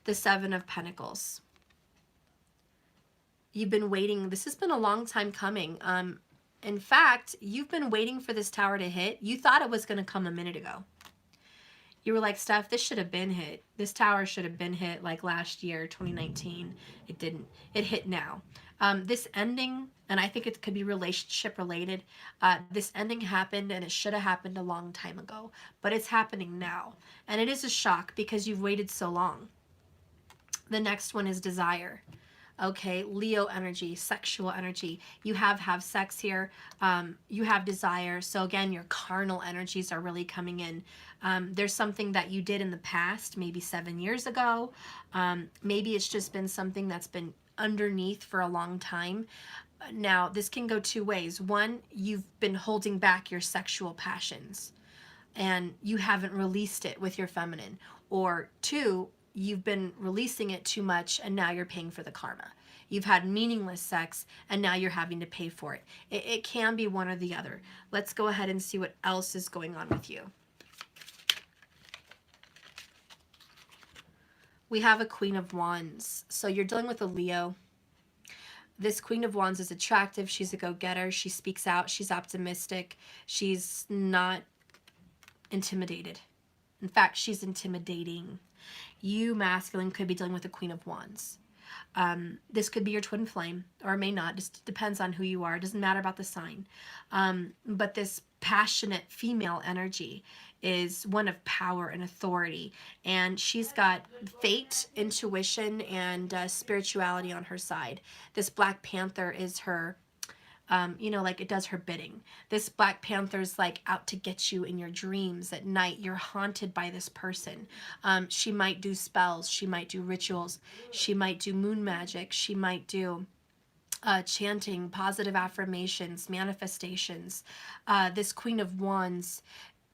The 7 of Pentacles. You've been waiting. This has been a long time coming. In fact, you've been waiting for this tower to hit. You thought it was going to come a minute ago. You were like, Steph, this should have been hit. This tower should have been hit like last year, 2019. It didn't. It hit now. This ending, and I think it could be relationship related. This ending happened and it should have happened a long time ago. But it's happening now. And it is a shock because you've waited so long. The next one is desire. Okay, Leo energy, sexual energy. You have sex here. You have desire. So again, your carnal energies are really coming in. There's something that you did in the past, maybe 7 years ago. Maybe it's just been something that's been underneath for a long time. Now, this can go 2 ways. One, you've been holding back your sexual passions and you haven't released it with your feminine. or 2, you've been releasing it too much and now you're paying for the karma. You've had meaningless sex and now you're having to pay for it. It can be one or the other. Let's go ahead and see what else is going on with you. We have a Queen of Wands. So you're dealing with a Leo. This Queen of Wands is attractive. She's a go-getter. She speaks out. She's optimistic. She's not intimidated. In fact, she's intimidating. You, masculine, could be dealing with a Queen of Wands. This could be your twin flame, or it may not. Just depends on who you are. It doesn't matter about the sign. But this passionate female energy is one of power and authority. And she's got fate, intuition, and spirituality on her side. This Black Panther is her... you know, like it does her bidding. This Black Panther's like out to get you in your dreams at night. You're haunted by this person. She might do spells. She might do rituals. She might do moon magic. She might do chanting, positive affirmations, manifestations. This Queen of Wands,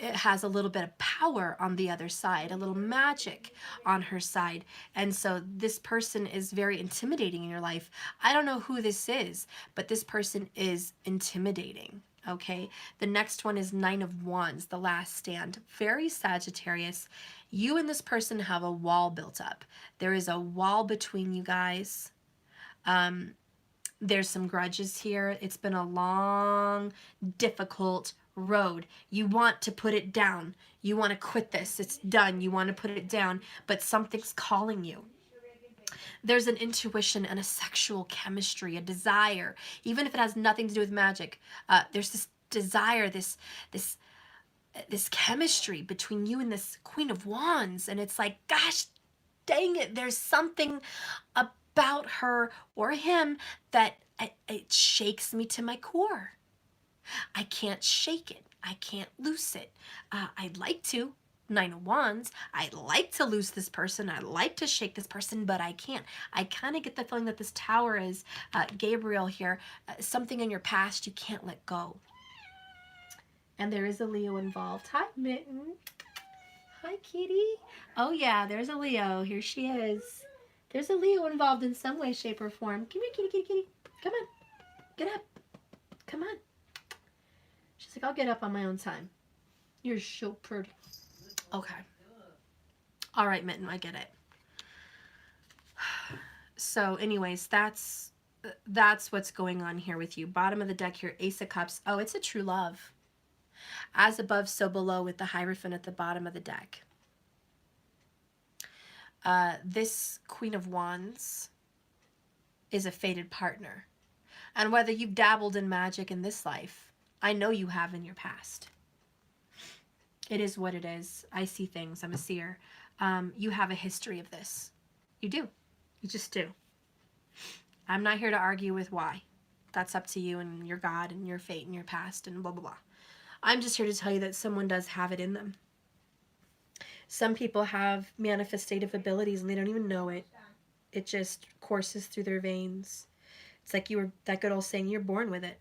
it has a little bit of power on the other side, a little magic on her side. And so this person is very intimidating in your life. I don't know who this is, but this person is intimidating. Okay. The next one is 9 of Wands, the last stand. Very Sagittarius. You and this person have a wall built up. There is a wall between you guys. There's some grudges here. It's been a long, difficult road. You want to put it down. You want to quit this. It's done. You want to put it down, but something's calling you. There's an intuition and a sexual chemistry, a desire, even if it has nothing to do with magic. There's this desire, this chemistry between you and this Queen of Wands, and it's like, gosh, dang it, there's something about her or him that it shakes me to my core. I can't shake it. I can't loose it. I'd like to. 9 of Wands. I'd like to loose this person. I'd like to shake this person, but I can't. I kind of get the feeling that this Tower is Gabriel here. Something in your past you can't let go. And there is a Leo involved. Hi, Mitten. Hi, kitty. Oh, yeah, there's a Leo. Here she is. There's a Leo involved in some way, shape, or form. Come here, kitty, kitty, kitty. Come on. Get up. Come on. She's like, I'll get up on my own time. You're so pretty. Okay. All right, Mitten, I get it. So anyways, that's what's going on here with you. Bottom of the deck here, Ace of Cups. Oh, it's a true love. As above, so below, with the Hierophant at the bottom of the deck. This Queen of Wands is a fated partner. And whether you've dabbled in magic in this life, I know you have in your past. It is what it is. I see things. I'm a seer. You have a history of this. You do. You just do. I'm not here to argue with why. That's up to you and your God and your fate and your past and blah, blah, blah. I'm just here to tell you that someone does have it in them. Some people have manifestative abilities and they don't even know it. It just courses through their veins. It's like that good old saying, you're born with it.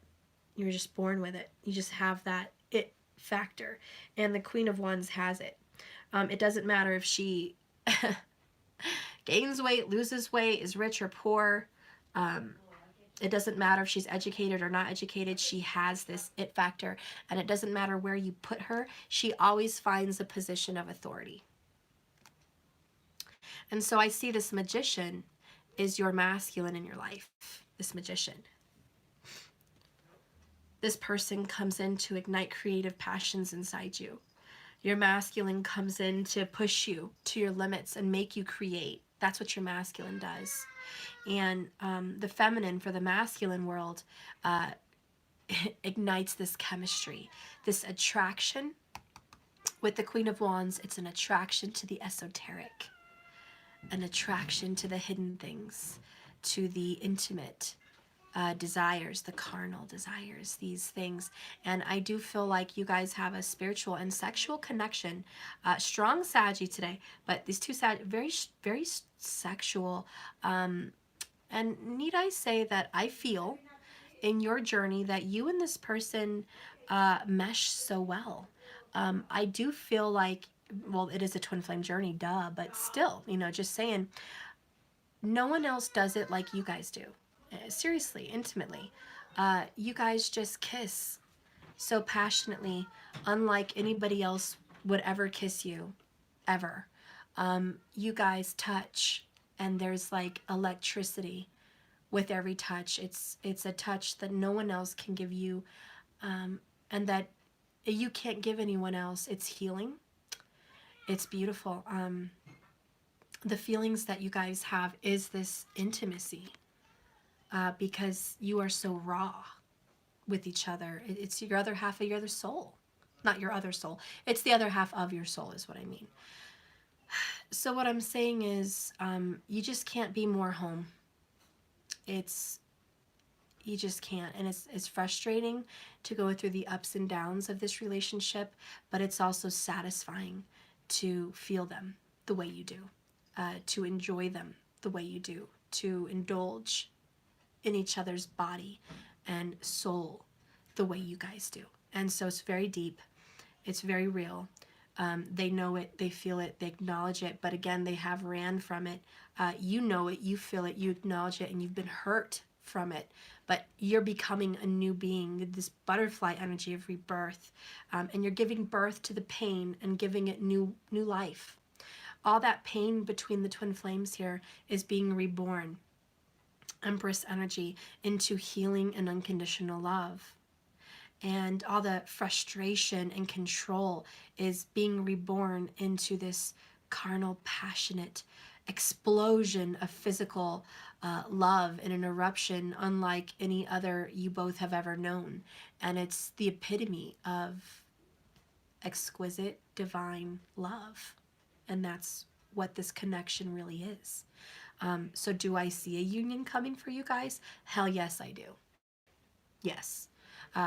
You're just born with it. You just have that it factor. And the Queen of Wands has it. It doesn't matter if she gains weight, loses weight, is rich or poor. It doesn't matter if she's educated or not educated. She has this it factor. And it doesn't matter where you put her. She always finds a position of authority. And so I see this magician is your masculine in your life. This magician. This person comes in to ignite creative passions inside you. Your masculine comes in to push you to your limits and make you create. That's what your masculine does. And the feminine for the masculine world ignites this chemistry, this attraction. With the Queen of Wands, it's an attraction to the esoteric, an attraction to the hidden things, to the intimate desires, the carnal desires, these things. And I do feel like you guys have a spiritual and sexual connection. Strong Saggy today, but these two very, very sexual. And need I say that I feel in your journey that you and this person mesh so well. I do feel like well, it is a twin flame journey, duh, but still, you know, just saying, no one else does it like you guys do. Seriously, intimately. You guys just kiss so passionately, unlike anybody else would ever kiss you, ever. You guys touch, and there's like electricity with every touch. It's a touch that no one else can give you, and that you can't give anyone else. It's healing. It's beautiful. The feelings that you guys have is this intimacy, because you are so raw with each other. It's your other half of your other soul. Not your other soul. It's the other half of your soul is what I mean. So what I'm saying is, you just can't be more home. You just can't. And it's frustrating to go through the ups and downs of this relationship, but it's also satisfying to feel them the way you do, to enjoy them the way you do, to indulge in each other's body and soul the way you guys do. And so it's very deep. It's very real. They know it, they feel it, they acknowledge it, but again, they have ran from it. You know it, you feel it, you acknowledge it, and you've been hurt from it, but you're becoming a new being, this butterfly energy of rebirth, and you're giving birth to the pain and giving it new life. All that pain between the twin flames here is being reborn, Empress energy, into healing and unconditional love. And all the frustration and control is being reborn into this carnal, passionate explosion of physical love and an eruption unlike any other you both have ever known. And it's the epitome of exquisite, divine love. And that's what this connection really is. So do I see a union coming for you guys? Hell yes, I do. Yes.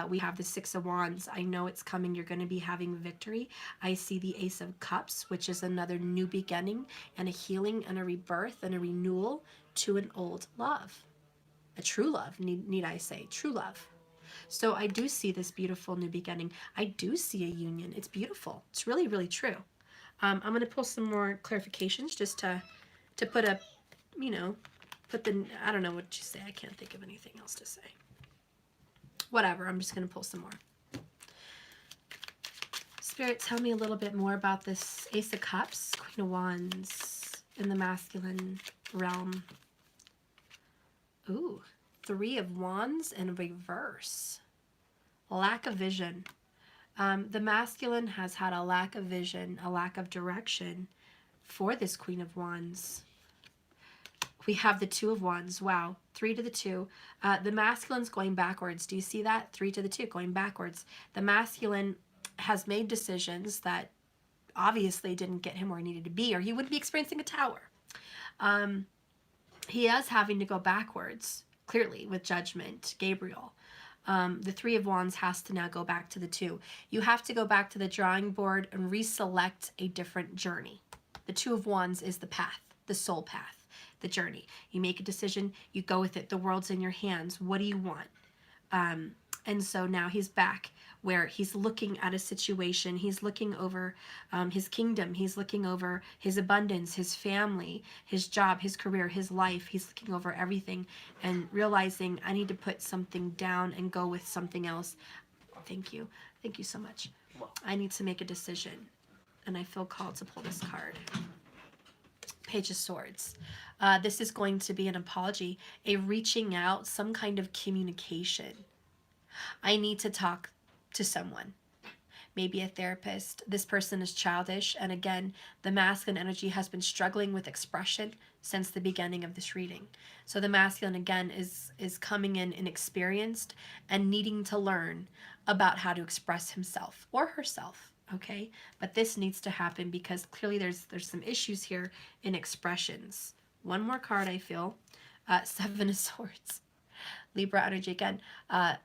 We have the Six of Wands. I know it's coming. You're going to be having victory. I see the Ace of Cups, which is another new beginning and a healing and a rebirth and a renewal to an old love. A true love, need I say. True love. So I do see this beautiful new beginning. I do see a union. It's beautiful. It's really, really true. I'm going to pull some more clarifications just to put a, you know, put the, I don't know what you say. I can't think of anything else to say. Whatever, I'm just going to pull some more. Spirit, tell me a little bit more about this Ace of Cups, Queen of Wands in the masculine realm. Ooh, Three of Wands in reverse. Lack of vision. The masculine has had a lack of vision, a lack of direction for this Queen of Wands. We have the Two of Wands. Wow. 3 to the 2. The masculine's going backwards. Do you see that? 3 to the 2, going backwards. The masculine has made decisions that obviously didn't get him where he needed to be, or he wouldn't be experiencing a tower. He is having to go backwards, clearly, with Judgment, Gabriel. The Three of Wands has to now go back to the 2. You have to go back to the drawing board and reselect a different journey. The Two of Wands is the path, the soul path. The journey. You make a decision, you go with it. The world's in your hands. What do you want? And so now he's back where he's looking at a situation. He's looking over his kingdom. He's looking over his abundance, his family, his job, his career, his life. He's looking over everything and realizing I need to put something down and go with something else. Thank you. Thank you so much. I need to make a decision. And I feel called to pull this card. Page of Swords. This is going to be an apology, a reaching out, some kind of communication. I need to talk to someone, maybe a therapist. This person is childish, and again, the masculine energy has been struggling with expression since the beginning of this reading. So the masculine, again, is coming in inexperienced and needing to learn about how to express himself or herself. Okay, but this needs to happen because clearly there's some issues here in expressions. One more card, I feel. Seven of Swords. Libra energy again.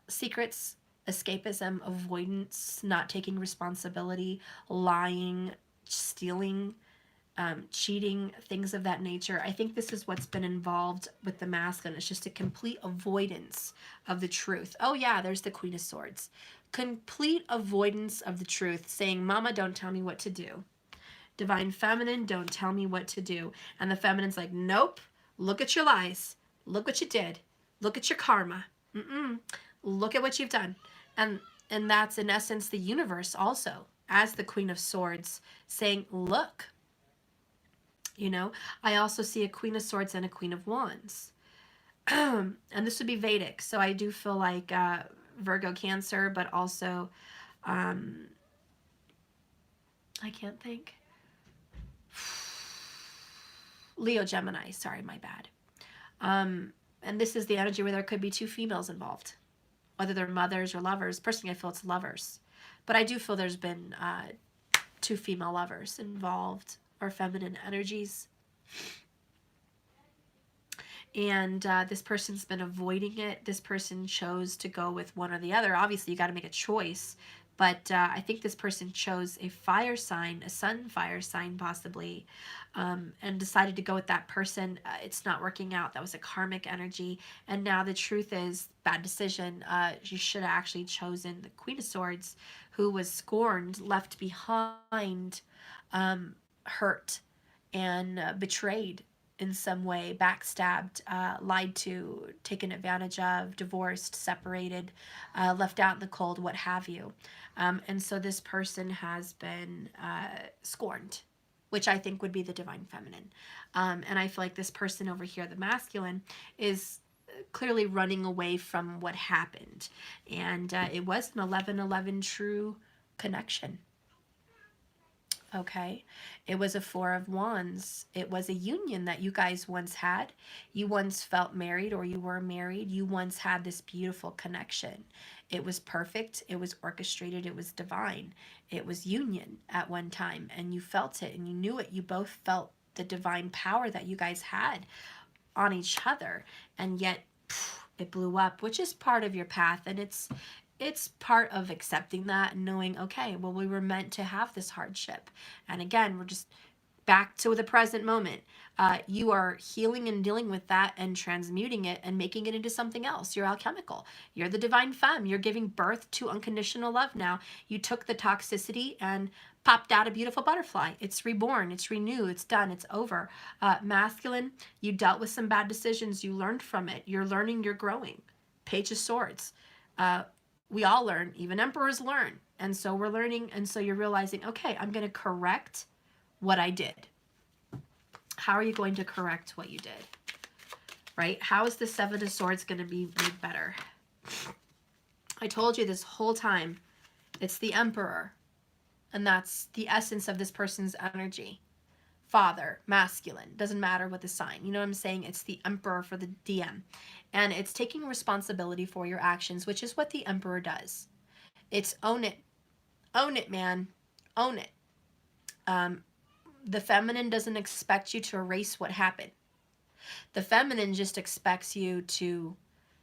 Secrets, escapism, avoidance, not taking responsibility, lying, stealing, cheating, things of that nature. I think this is what's been involved with the masculine. It's just a complete avoidance of the truth. Oh yeah, there's the Queen of Swords. Complete avoidance of the truth, saying, Mama, don't tell me what to do. Divine Feminine, don't tell me what to do. And the feminine's like, nope, look at your lies. Look what you did. Look at your karma. Look at what you've done. And that's in essence the universe also, as the Queen of Swords, saying, look. You know, I also see a Queen of Swords and a Queen of Wands. And this would be Vedic. So I do feel like Virgo, Cancer, but also, I can't think. Leo, Gemini. Sorry, my bad. And this is the energy where there could be two females involved, whether they're mothers or lovers. Personally, I feel it's lovers. But I do feel there's been two female lovers involved, or feminine energies. And this person's been avoiding it. This person chose to go with one or the other. Obviously, you got to make a choice. But I think this person chose a fire sign, a sun fire sign possibly, and decided to go with that person. It's not working out. That was a karmic energy. And now the truth is, bad decision. You should have actually chosen the Queen of Swords, who was scorned, left behind, hurt, and betrayed in some way, backstabbed, lied to, taken advantage of, divorced, separated, left out in the cold, what have you. And so this person has been scorned, which I think would be the Divine Feminine. And I feel like this person over here, the masculine, is clearly running away from what happened. And it was an 11-11 true connection. Okay, it was a Four of Wands. It was a union that you guys once had. You once felt married, or you were married. You once had this beautiful connection. It was perfect. It was orchestrated. It was divine. It was union at one time, and you felt it and you knew it. You both felt the divine power that you guys had on each other, and yet it blew up, which is part of your path. And it's part of accepting that and knowing, okay, well, we were meant to have this hardship. And again, we're just back to the present moment. You are healing and dealing with that and transmuting it and making it into something else. You're alchemical. You're the divine femme. You're giving birth to unconditional love now. You took the toxicity and popped out a beautiful butterfly. It's reborn. It's renewed. It's done. It's over. Masculine, you dealt with some bad decisions. You learned from it. You're learning. You're growing. Page of Swords. We all learn. Even emperors learn. And so we're learning. And so you're realizing, okay, I'm going to correct what I did. How are you going to correct what you did? Right? How is the Seven of Swords going to be made better? I told you this whole time, it's the Emperor. And that's the essence of this person's energy. Father, masculine, doesn't matter what the sign. You know what I'm saying? It's the Emperor for the DM. And it's taking responsibility for your actions, which is what the Emperor does. It's own it. Own it, man. Own it. The feminine doesn't expect you to erase what happened. The feminine just expects you to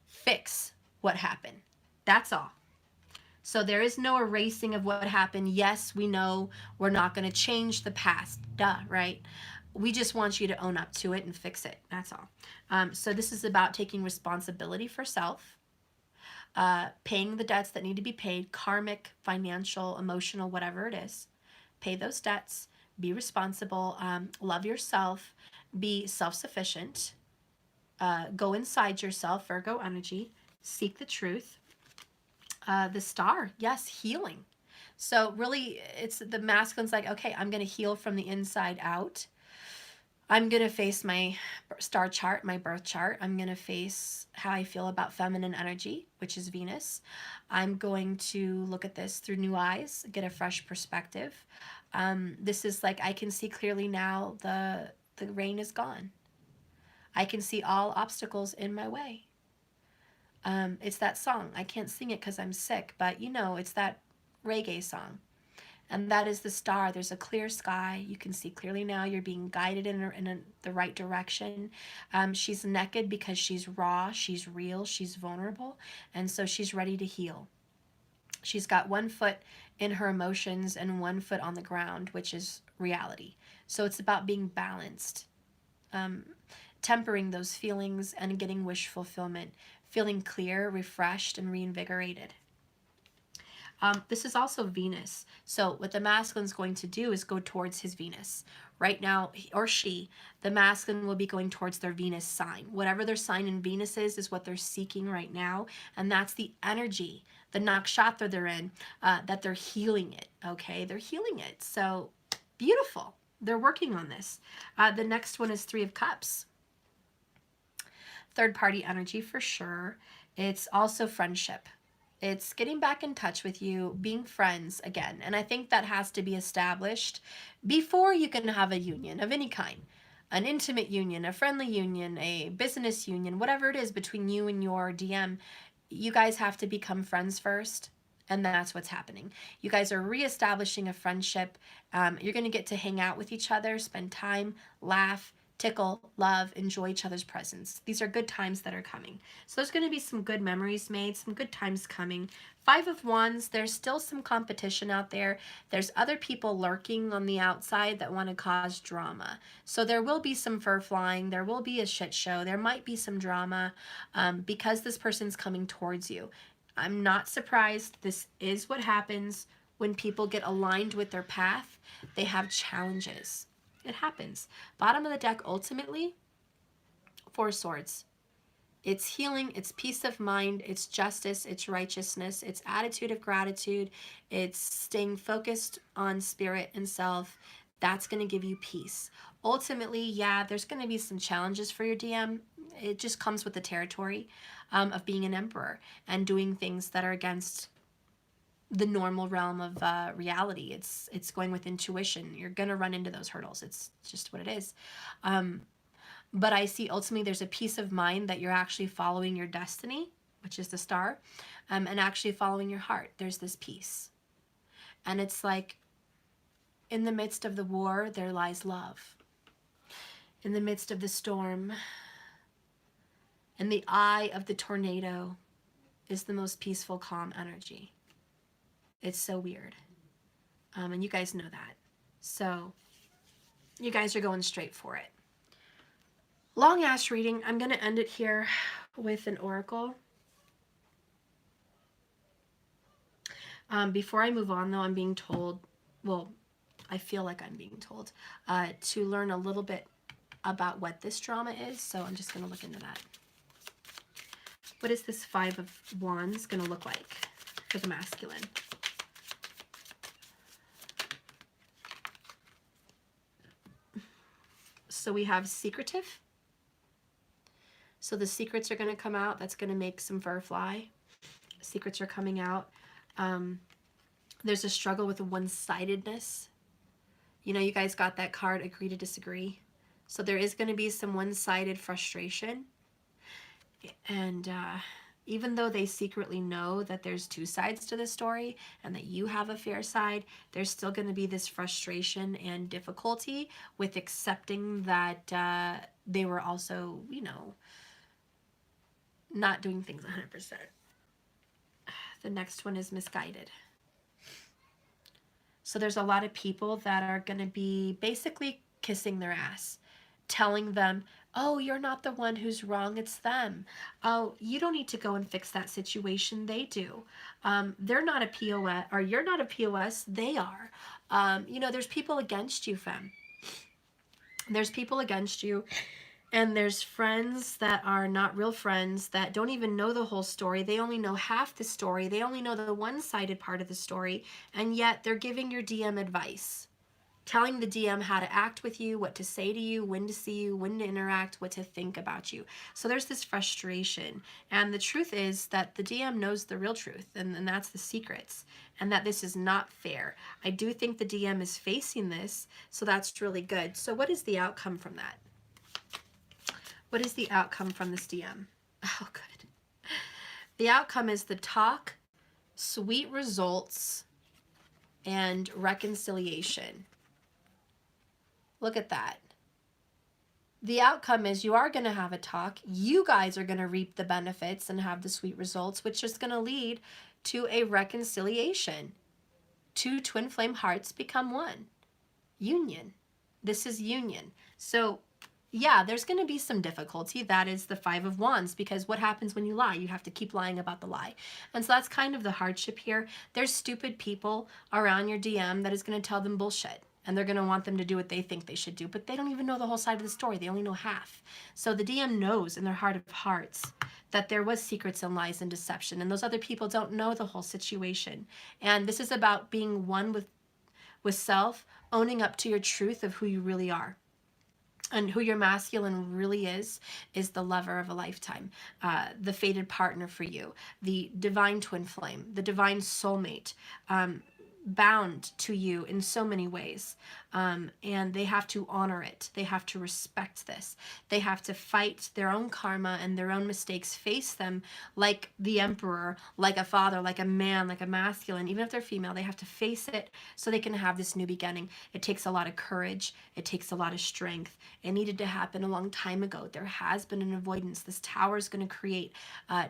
fix what happened. That's all. So there is no erasing of what happened. Yes, we know we're not going to change the past. Duh, right? We just want you to own up to it and fix it. That's all. So this is about taking responsibility for self, paying the debts that need to be paid, karmic, financial, emotional, whatever it is. Pay those debts. Be responsible. Love yourself. Be self-sufficient. Go inside yourself, Virgo energy. Seek the truth. The star, yes, healing. So really, it's the masculine's like, okay, I'm going to heal from the inside out. I'm going to face my star chart, my birth chart. I'm going to face how I feel about feminine energy, which is Venus. I'm going to look at this through new eyes, get a fresh perspective. This is like, I can see clearly now the rain is gone. I can see all obstacles in my way. It's that song. I can't sing it because I'm sick, but you know, it's that reggae song. And that is the star. There's a clear sky. You can see clearly now. You're being guided in the right direction. She's naked because she's raw. She's real. She's vulnerable. And so she's ready to heal. She's got one foot in her emotions and one foot on the ground, which is reality. So it's about being balanced, tempering those feelings and getting wish fulfillment, feeling clear, refreshed, and reinvigorated. This is also Venus. So what the masculine's going to do is go towards his Venus. Right now, he or she, the masculine will be going towards their Venus sign. Whatever their sign in Venus is what they're seeking right now. And that's the energy, the nakshatra they're in, that they're healing it, okay? They're healing it. So beautiful. They're working on this. The next one is Three of Cups. Third party energy for sure. It's also friendship. It's getting back in touch with you, being friends again. And I think that has to be established before you can have a union of any kind. An intimate union, a friendly union, a business union, whatever it is between you and your DM, you guys have to become friends first. And that's what's happening. You guys are reestablishing a friendship. You're going to get to hang out with each other, spend time, laugh, tickle, love, enjoy each other's presence. These are good times that are coming. So there's going to be some good memories made, some good times coming. Five of Wands, there's still some competition out there. There's other people lurking on the outside that want to cause drama. So there will be some fur flying. There will be a shit show. There might be some drama because this person's coming towards you. I'm not surprised. This is what happens when people get aligned with their path. They have challenges. It happens. Bottom of the deck, ultimately, Four Swords. It's healing, it's peace of mind, it's justice, it's righteousness, it's attitude of gratitude, it's staying focused on spirit and self. That's going to give you peace. Ultimately, yeah, there's going to be some challenges for your DM. It just comes with the territory of being an emperor and doing things that are against the normal realm of reality. It's going with intuition. You're going to run into those hurdles. It's just what it is. But I see ultimately there's a peace of mind that you're actually following your destiny, which is the star, and actually following your heart. There's this peace. And it's like in the midst of the war, there lies love. In the midst of the storm, in the eye of the tornado is the most peaceful, calm energy. It's so weird. And you guys know that. So you guys are going straight for it. Long ass reading. I'm going to end it here with an oracle. Before I move on, though, I'm being told, well, I feel like I'm being told, to learn a little bit about what this drama is. So I'm just going to look into that. What is this Five of Wands going to look like for the masculine? So we have secretive. So the secrets are going to come out. That's going to make some fur fly. Secrets are coming out. There's a struggle with one-sidedness. You know, you guys got that card, agree to disagree. So there is going to be some one-sided frustration. And even though they secretly know that there's two sides to the story and that you have a fair side, there's still going to be this frustration and difficulty with accepting that they were also, you know, not doing things 100%. The next one is misguided. So there's a lot of people that are going to be basically kissing their ass, telling them, oh, you're not the one who's wrong, it's them. Oh, you don't need to go and fix that situation, they do. They're not a POS, or you're not a POS, they are. You know, there's people against you, femme. There's people against you. And there's friends that are not real friends that don't even know the whole story. They only know half the story. They only know the one-sided part of the story. And yet they're giving your DM advice, telling the DM how to act with you, what to say to you, when to see you, when to interact, what to think about you. So there's this frustration. And the truth is that the DM knows the real truth, and that's the secrets, and that this is not fair. I do think the DM is facing this, so that's really good. So what is the outcome from that? What is the outcome from this DM? Oh, good. The outcome is the talk, sweet results, and reconciliation. Look at that. The outcome is you are going to have a talk. You guys are going to reap the benefits and have the sweet results, which is going to lead to a reconciliation. Two twin flame hearts become one. Union. This is union. So yeah, there's going to be some difficulty. That is the Five of Wands, because what happens when you lie? You have to keep lying about the lie. And so that's kind of the hardship here. There's stupid people around your DM that is going to tell them bullshit. And they're going to want them to do what they think they should do. But they don't even know the whole side of the story. They only know half. So the DM knows in their heart of hearts that there was secrets and lies and deception. And those other people don't know the whole situation. And this is about being one with self, owning up to your truth of who you really are. And who your masculine really is the lover of a lifetime, the fated partner for you, the divine twin flame, the divine soulmate, bound to you in so many ways. And they have to honor it. They have to respect this. They have to fight their own karma and their own mistakes, face them like the emperor, like a father, like a man, like a masculine. Even if they're female, they have to face it so they can have this new beginning. It takes a lot of courage. It takes a lot of strength. It needed to happen a long time ago. There has been an avoidance. This tower is going to create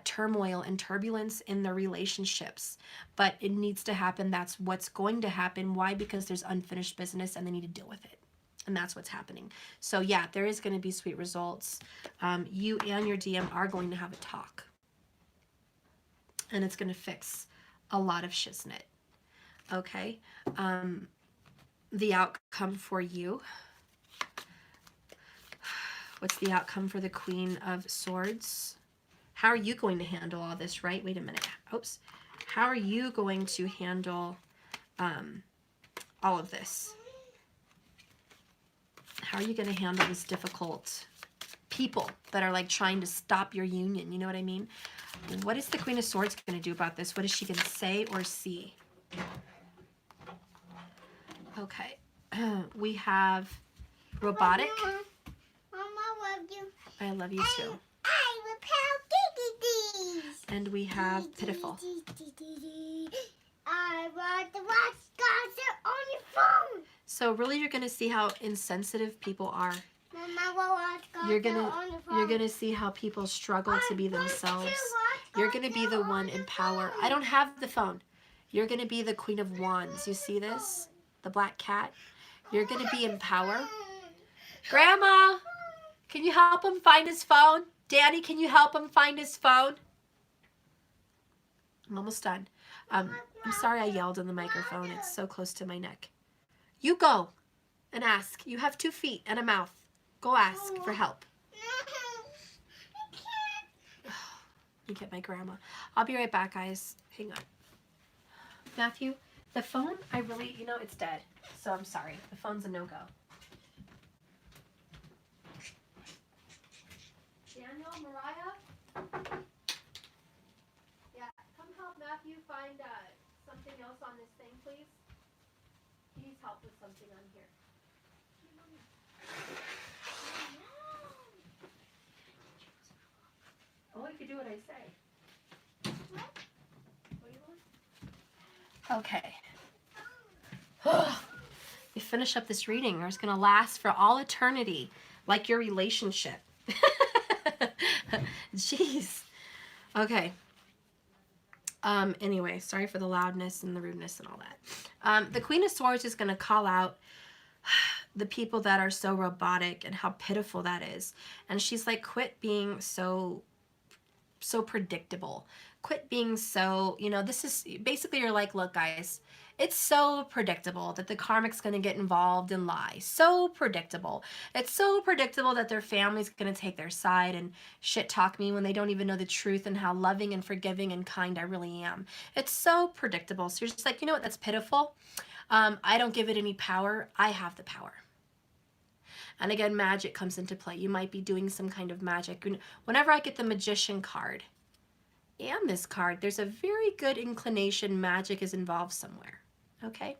turmoil and turbulence in their relationships, but it needs to happen. That's what's going to happen. Why? Because there's unfinished business and they need to deal with it. And that's what's happening. So yeah, there is going to be sweet results. You and your DM are going to have a talk. And it's going to fix a lot of shiznit. Okay? The outcome for you. What's the outcome for the Queen of Swords? How are you going to handle all this, right? Wait a minute. Oops. How are you going to handle all of this? How are you going to handle this difficult people that are like trying to stop your union? You know what I mean? What is the Queen of Swords going to do about this? What is she going to say or see? Okay. We have robotic. Mama, love you. I love you too. I repel dee. And we have pitiful. I want to watch concert on your phone. So really you're going to see how insensitive people are. Mama will watch concert You're gonna on your phone. you're gonna see how people struggle to be themselves. You're gonna be the one in power. I don't have the phone. You're gonna be the Queen of Wands. You see this? The black cat. You're gonna be in power. Grandma, can you help him find his phone? Daddy, can you help him find his phone? I'm almost done. I'm sorry I yelled in the microphone. It's so close to my neck. You go and ask. You have 2 feet and a mouth. Go ask for help. Let me get my grandma. I'll be right back, guys. Hang on. Matthew, the phone, I really, you know, it's dead. So I'm sorry. The phone's a no-go. Daniel, Mariah? Yeah, come help Matthew find something else on this thing, please. He needs help with something on here. Only if you do what I say. What do you want? Okay. You finish up this reading, or it's going to last for all eternity, like your relationship. Jeez. Okay. Anyway, sorry for the loudness and the rudeness and all that. The Queen of Swords is going to call out the people that are so robotic and how pitiful that is. And she's like, quit being so predictable. Quit being so, you know, this is basically you're like, look guys, it's so predictable that the karmic's going to get involved and lie. So predictable. It's so predictable that their family's going to take their side and shit talk me when they don't even know the truth and how loving and forgiving and kind I really am. It's so predictable. So you're just like, you know what, that's pitiful. I don't give it any power. I have the power. And again, magic comes into play. You might be doing some kind of magic. Whenever I get the Magician card and this card, there's a very good inclination magic is involved somewhere. Okay?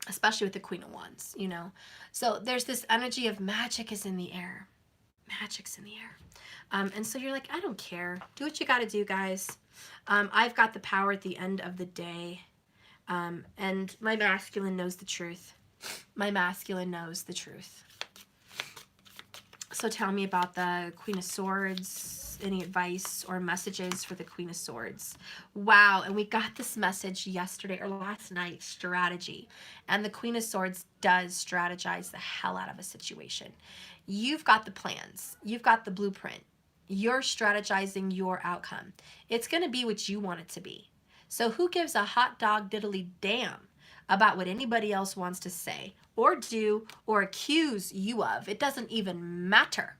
Especially with the Queen of Wands, you know. So there's this energy of magic is in the air. Magic's in the air. And so you're like, I don't care. Do what you got to do, guys. I've got the power at the end of the day. And my masculine knows the truth. My masculine knows the truth. So tell me about the Queen of Swords. any advice or messages for the Queen of Swords. Wow, and we got this message yesterday or last night, strategy. And the Queen of Swords does strategize the hell out of a situation. You've got the plans. You've got the blueprint. You're strategizing your outcome. It's going to be what you want it to be. So who gives a hot dog diddly damn about what anybody else wants to say or do or accuse you of? It doesn't even matter.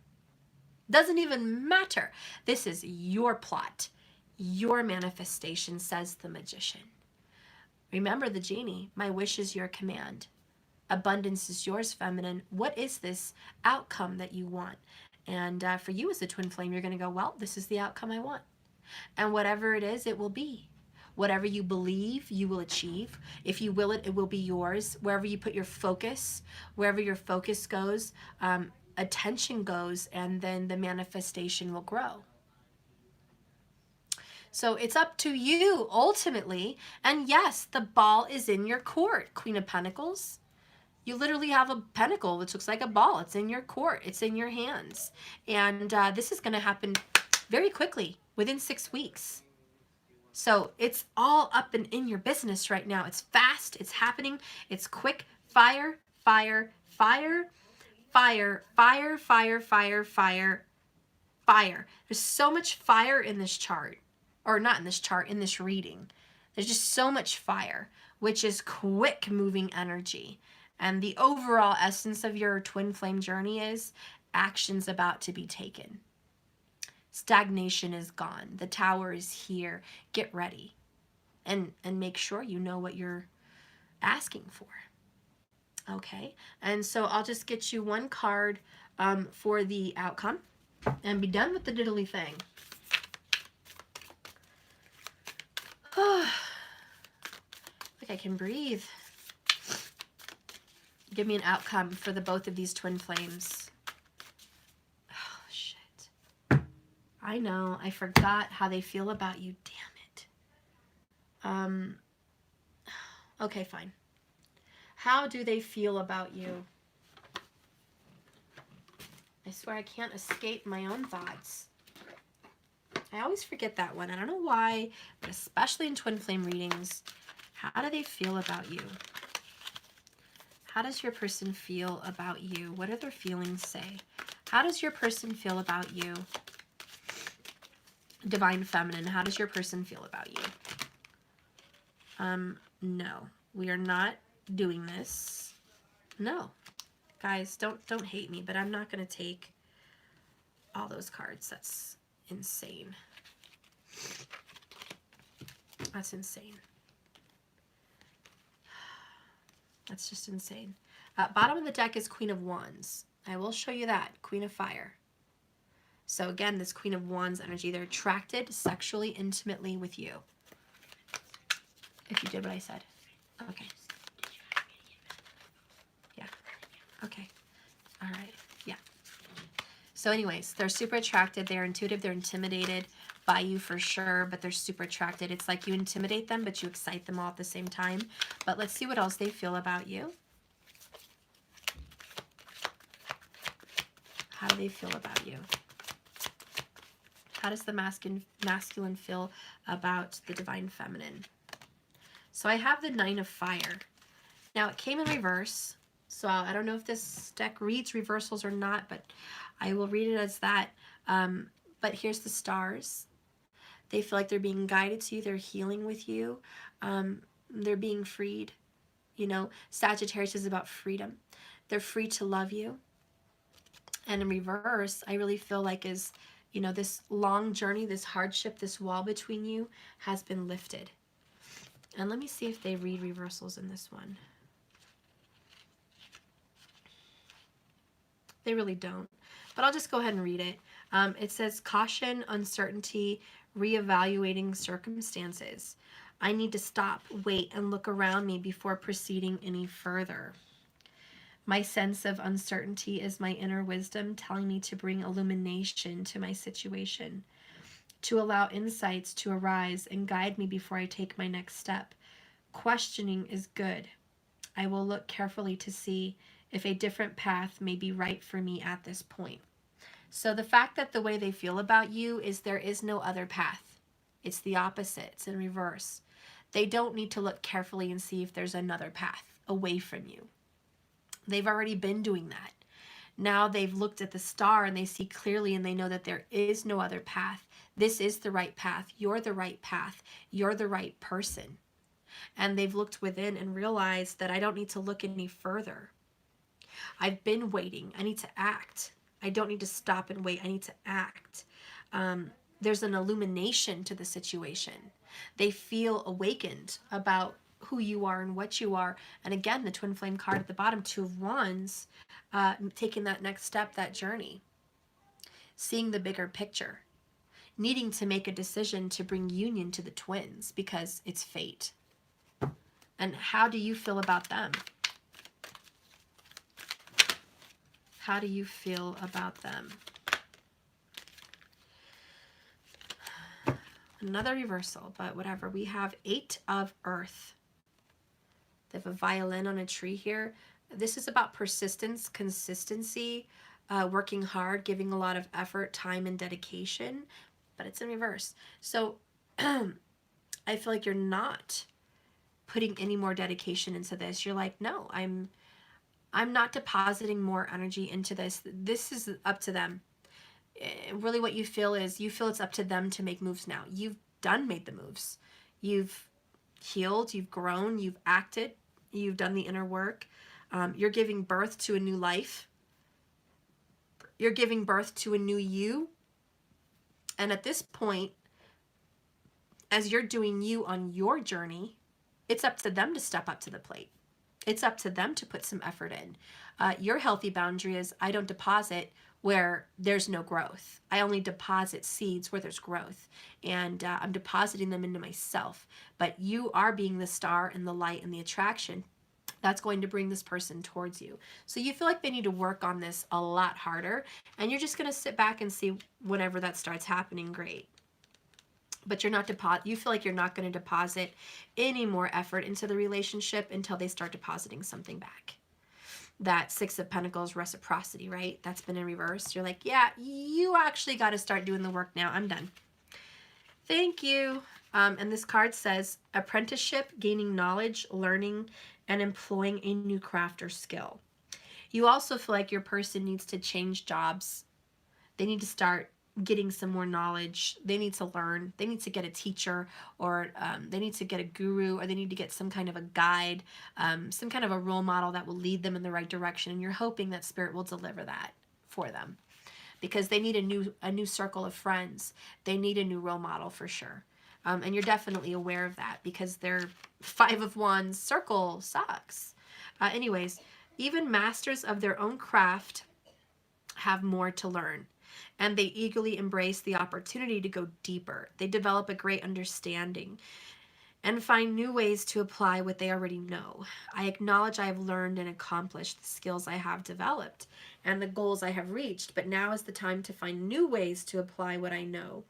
Doesn't even matter. This is your plot, your manifestation, says the magician. Remember the genie, my wish is your command. Abundance is yours, feminine. What is this outcome that you want? And for you as a twin flame, you're going to go, well, this is the outcome I want. And whatever it is, it will be. Whatever you believe, you will achieve. If you will it, it will be yours. Wherever you put your focus, wherever your focus goes, attention goes, and then the manifestation will grow. So it's up to you ultimately. And yes, the ball is in your court, Queen of Pentacles. You literally have a pentacle which looks like a ball. It's in your court. It's in your hands. And this is going to happen very quickly, within 6 weeks. So it's all up and in your business right now. It's fast. It's happening. It's quick. Fire, fire, fire. Fire, fire, fire, fire, fire, fire. There's so much fire in this chart. Or not in this chart, in this reading. There's just so much fire, which is quick moving energy. And the overall essence of your twin flame journey is action's about to be taken. Stagnation is gone. The tower is here. Get ready. And make sure you know what you're asking for. Okay, and so I'll just get you one card for the outcome and be done with the diddly thing. Like I can breathe. Give me an outcome for the both of these twin flames. Oh, shit. I know, I forgot how they feel about you, damn it. Okay, fine. How do they feel about you? I swear I can't escape my own thoughts. I always forget that one. I don't know why, but especially in twin flame readings. How do they feel about you? How does your person feel about you? What do their feelings say? How does your person feel about you? Divine Feminine, how does your person feel about you? No. We are not doing this. No. Guys, don't hate me, but I'm not going to take all those cards. That's insane. That's insane. That's just insane. Bottom of the deck is Queen of Wands. I will show you that. Queen of Fire. So again, this Queen of Wands energy, they're attracted sexually, intimately with you. If you did what I said. Okay. Yeah. Okay. All right. Yeah. So anyways, they're super attracted. They're intuitive. They're intimidated by you for sure, but they're super attracted. It's like you intimidate them, but you excite them all at the same time. But let's see what else they feel about you. How do they feel about you? How does the masculine feel about the Divine Feminine? So I have the Nine of Fire. Now it came in reverse, so I don't know if this deck reads reversals or not, but I will read it as that. But here's the stars. They feel like they're being guided to you. They're healing with you. They're being freed. You know, Sagittarius is about freedom. They're free to love you. And in reverse, I really feel like is, you know, this long journey, this hardship, this wall between you has been lifted. And let me see if they read reversals in this one. They really don't. But I'll just go ahead and read it. It says, caution, uncertainty, reevaluating circumstances. I need to stop, wait, and look around me before proceeding any further. My sense of uncertainty is my inner wisdom telling me to bring illumination to my situation, to allow insights to arise and guide me before I take my next step. Questioning is good. I will look carefully to see if a different path may be right for me at this point. So the fact that the way they feel about you is there is no other path. It's the opposite. It's in reverse. They don't need to look carefully and see if there's another path away from you. They've already been doing that. Now they've looked at the star and they see clearly and they know that there is no other path. This is the right path. You're the right path. You're the right person. And they've looked within and realized that I don't need to look any further. I've been waiting. I need to act. I don't need to stop and wait. I need to act. There's an illumination to the situation. They feel awakened about who you are and what you are. And again, the twin flame card at the bottom, Two of Wands, taking that next step, that journey, seeing the bigger picture, needing to make a decision to bring union to the twins because it's fate. And how do you feel about them? How do you feel about them? Another reversal, but whatever. We have 8 of Earth. They have a violin on a tree here. This is about persistence, consistency, working hard, giving a lot of effort, time, and dedication, but it's in reverse. So I feel like you're not putting any more dedication into this. You're like, no, I'm not depositing more energy into this. This is up to them. Really what you feel is it's up to them to make moves now. You've made the moves. You've healed, you've grown, you've acted, you've done the inner work. You're giving birth to a new life. You're giving birth to a new you. And at this point, as you're doing you on your journey, it's up to them to step up to the plate. It's up to them to put some effort in. Your healthy boundary is I don't deposit where there's no growth. I only deposit seeds where there's growth. And I'm depositing them into myself. But you are being the star and the light and the attraction that's going to bring this person towards you. So you feel like they need to work on this a lot harder. And you're just going to sit back and see whenever that starts happening, great. But you're not you feel like you're not going to deposit any more effort into the relationship until they start depositing something back. That 6 of Pentacles, reciprocity, right? That's been in reverse. You're like, yeah, you actually got to start doing the work now. I'm done. Thank you. And this card says apprenticeship, gaining knowledge, learning, and employing a new craft or skill. You also feel like your person needs to change jobs. They need to start getting some more knowledge. They need to learn. They need to get a teacher, or they need to get a guru, or they need to get some kind of a guide, some kind of a role model that will lead them in the right direction. And you're hoping that Spirit will deliver that for them, because they need a new circle of friends. They need a new role model for sure. And you're definitely aware of that because their 5 of Wands circle sucks. Anyways, even masters of their own craft have more to learn, and they eagerly embrace the opportunity to go deeper. They develop a great understanding and find new ways to apply what they already know. I acknowledge I have learned and accomplished the skills I have developed and the goals I have reached, but now is the time to find new ways to apply what I know.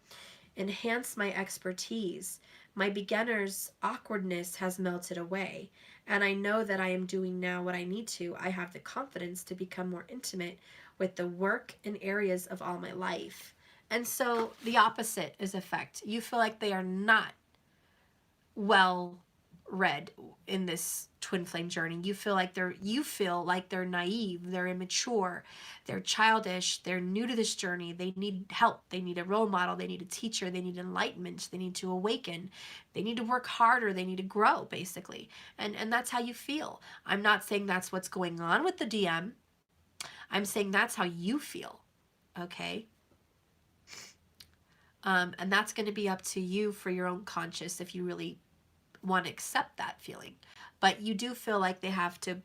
Enhance my expertise. My beginner's awkwardness has melted away, and I know that I am doing now what I need to. I have the confidence to become more intimate with the work and areas of all my life. And so the opposite is effect. You feel like they are not well read in this twin flame journey. You feel like they're naive, they're immature, they're childish, they're new to this journey. They need help. They need a role model. They need a teacher. They need enlightenment. They need to awaken. They need to work harder. They need to grow, basically. And that's how you feel. I'm not saying that's what's going on with the DM. I'm saying that's how you feel, okay? And that's going to be up to you for your own conscience if you really want to accept that feeling. But you do feel like they have to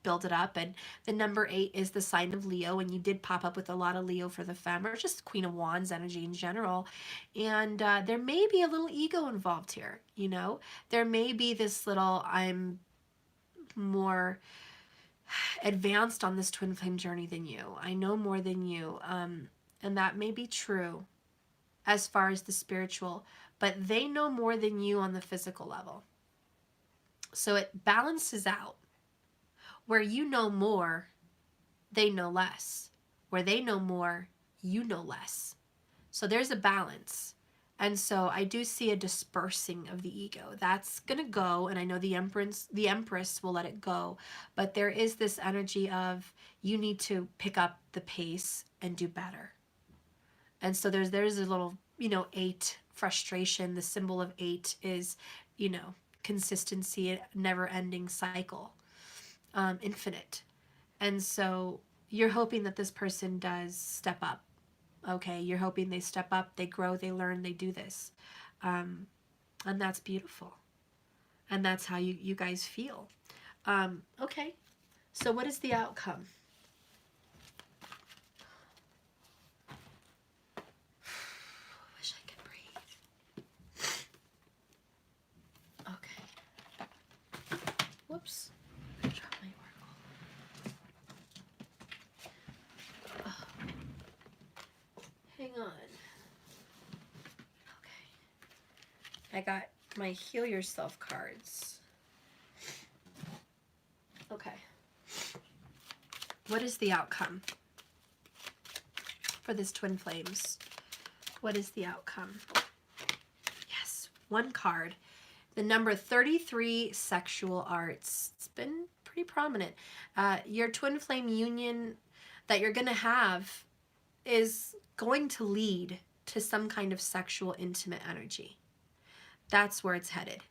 build it up. And the number 8 is the sign of Leo, and you did pop up with a lot of Leo for the femme, or just Queen of Wands energy in general. And there may be a little ego involved here, you know? There may be this little, I'm more advanced on this twin flame journey than you. I know more than you. And that may be true as far as the spiritual, but they know more than you on the physical level. So it balances out. Where you know more, they know less. Where they know more, you know less. So there's a balance. And so I do see a dispersing of the ego. That's going to go, and I know the Empress will let it go, but there is this energy of you need to pick up the pace and do better. And so there's a little, 8 frustration. The symbol of 8 is, consistency, never-ending cycle, infinite. And so you're hoping that this person does step up. Okay, you're hoping they step up, they grow, they learn, they do this. And that's beautiful. And that's how you guys feel. Okay, so what is the outcome? Wish I could breathe. Okay. Whoops. I dropped my oracle. Oh. Hang on. Okay. I got my Heal Yourself cards. Okay. What is the outcome for this twin flames? What is the outcome? Yes, one card. The number 33, sexual arts. It's been pretty prominent. Your twin flame union that you're going to have is going to lead to some kind of sexual intimate energy. That's where it's headed.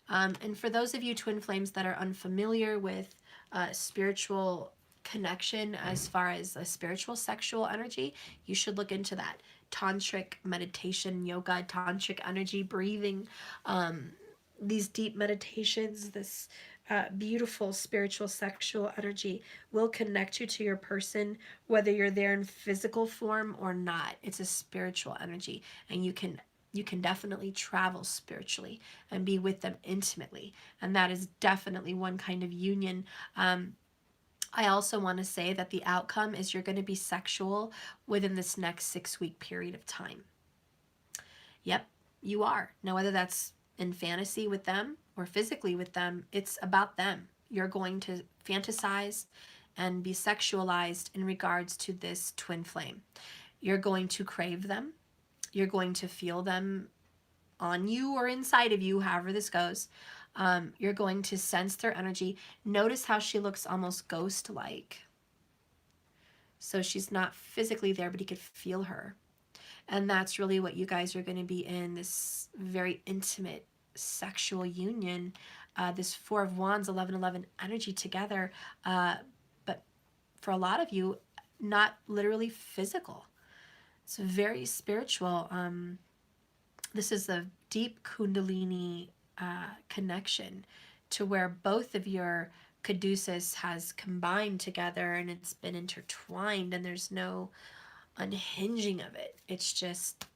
And for those of you twin flames that are unfamiliar with spiritual connection as far as a spiritual sexual energy, you should look into that. Tantric meditation, yoga, tantric energy, breathing, these deep meditations, this beautiful spiritual sexual energy will connect you to your person, whether you're there in physical form or not. It's a spiritual energy, and you can definitely travel spiritually and be with them intimately. And that is definitely one kind of union. I also want to say that the outcome is you're going to be sexual within this next 6-week period of time. Yep, you are. Now, whether that's in fantasy with them or physically with them, it's about them. You're going to fantasize and be sexualized in regards to this twin flame. You're going to crave them. You're going to feel them on you or inside of you, however this goes. You're going to sense their energy. Notice how she looks almost ghost-like. So she's not physically there, but you could feel her. And that's really what you guys are going to be in, this very intimate sexual union, this 4 of Wands, 11-11 energy together. But for a lot of you, not literally physical. It's very spiritual. This is a deep Kundalini connection to where both of your caduceus has combined together and it's been intertwined, and there's no unhinging of it. It's just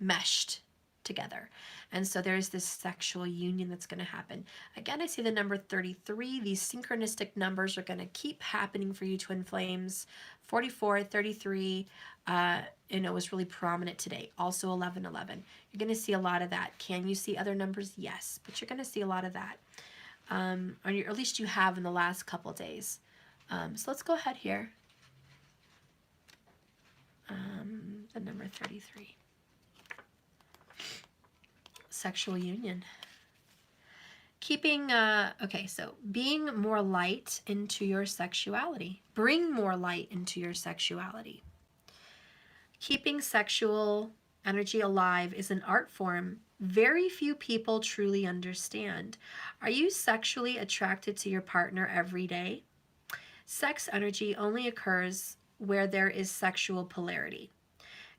meshed together. And so there's this sexual union that's going to happen. Again, I see the number 33. These synchronistic numbers are going to keep happening for you twin flames. 44, 33, was really prominent today. Also 11, 11. You're going to see a lot of that. Can you see other numbers? Yes, but you're going to see a lot of that. Or at least you have in the last couple days. So let's go ahead here. The number 33. Sexual union. Keeping, so being more light into your sexuality. Bring more light into your sexuality. Keeping sexual energy alive is an art form very few people truly understand. Are you sexually attracted to your partner every day? Sex energy only occurs where there is sexual polarity.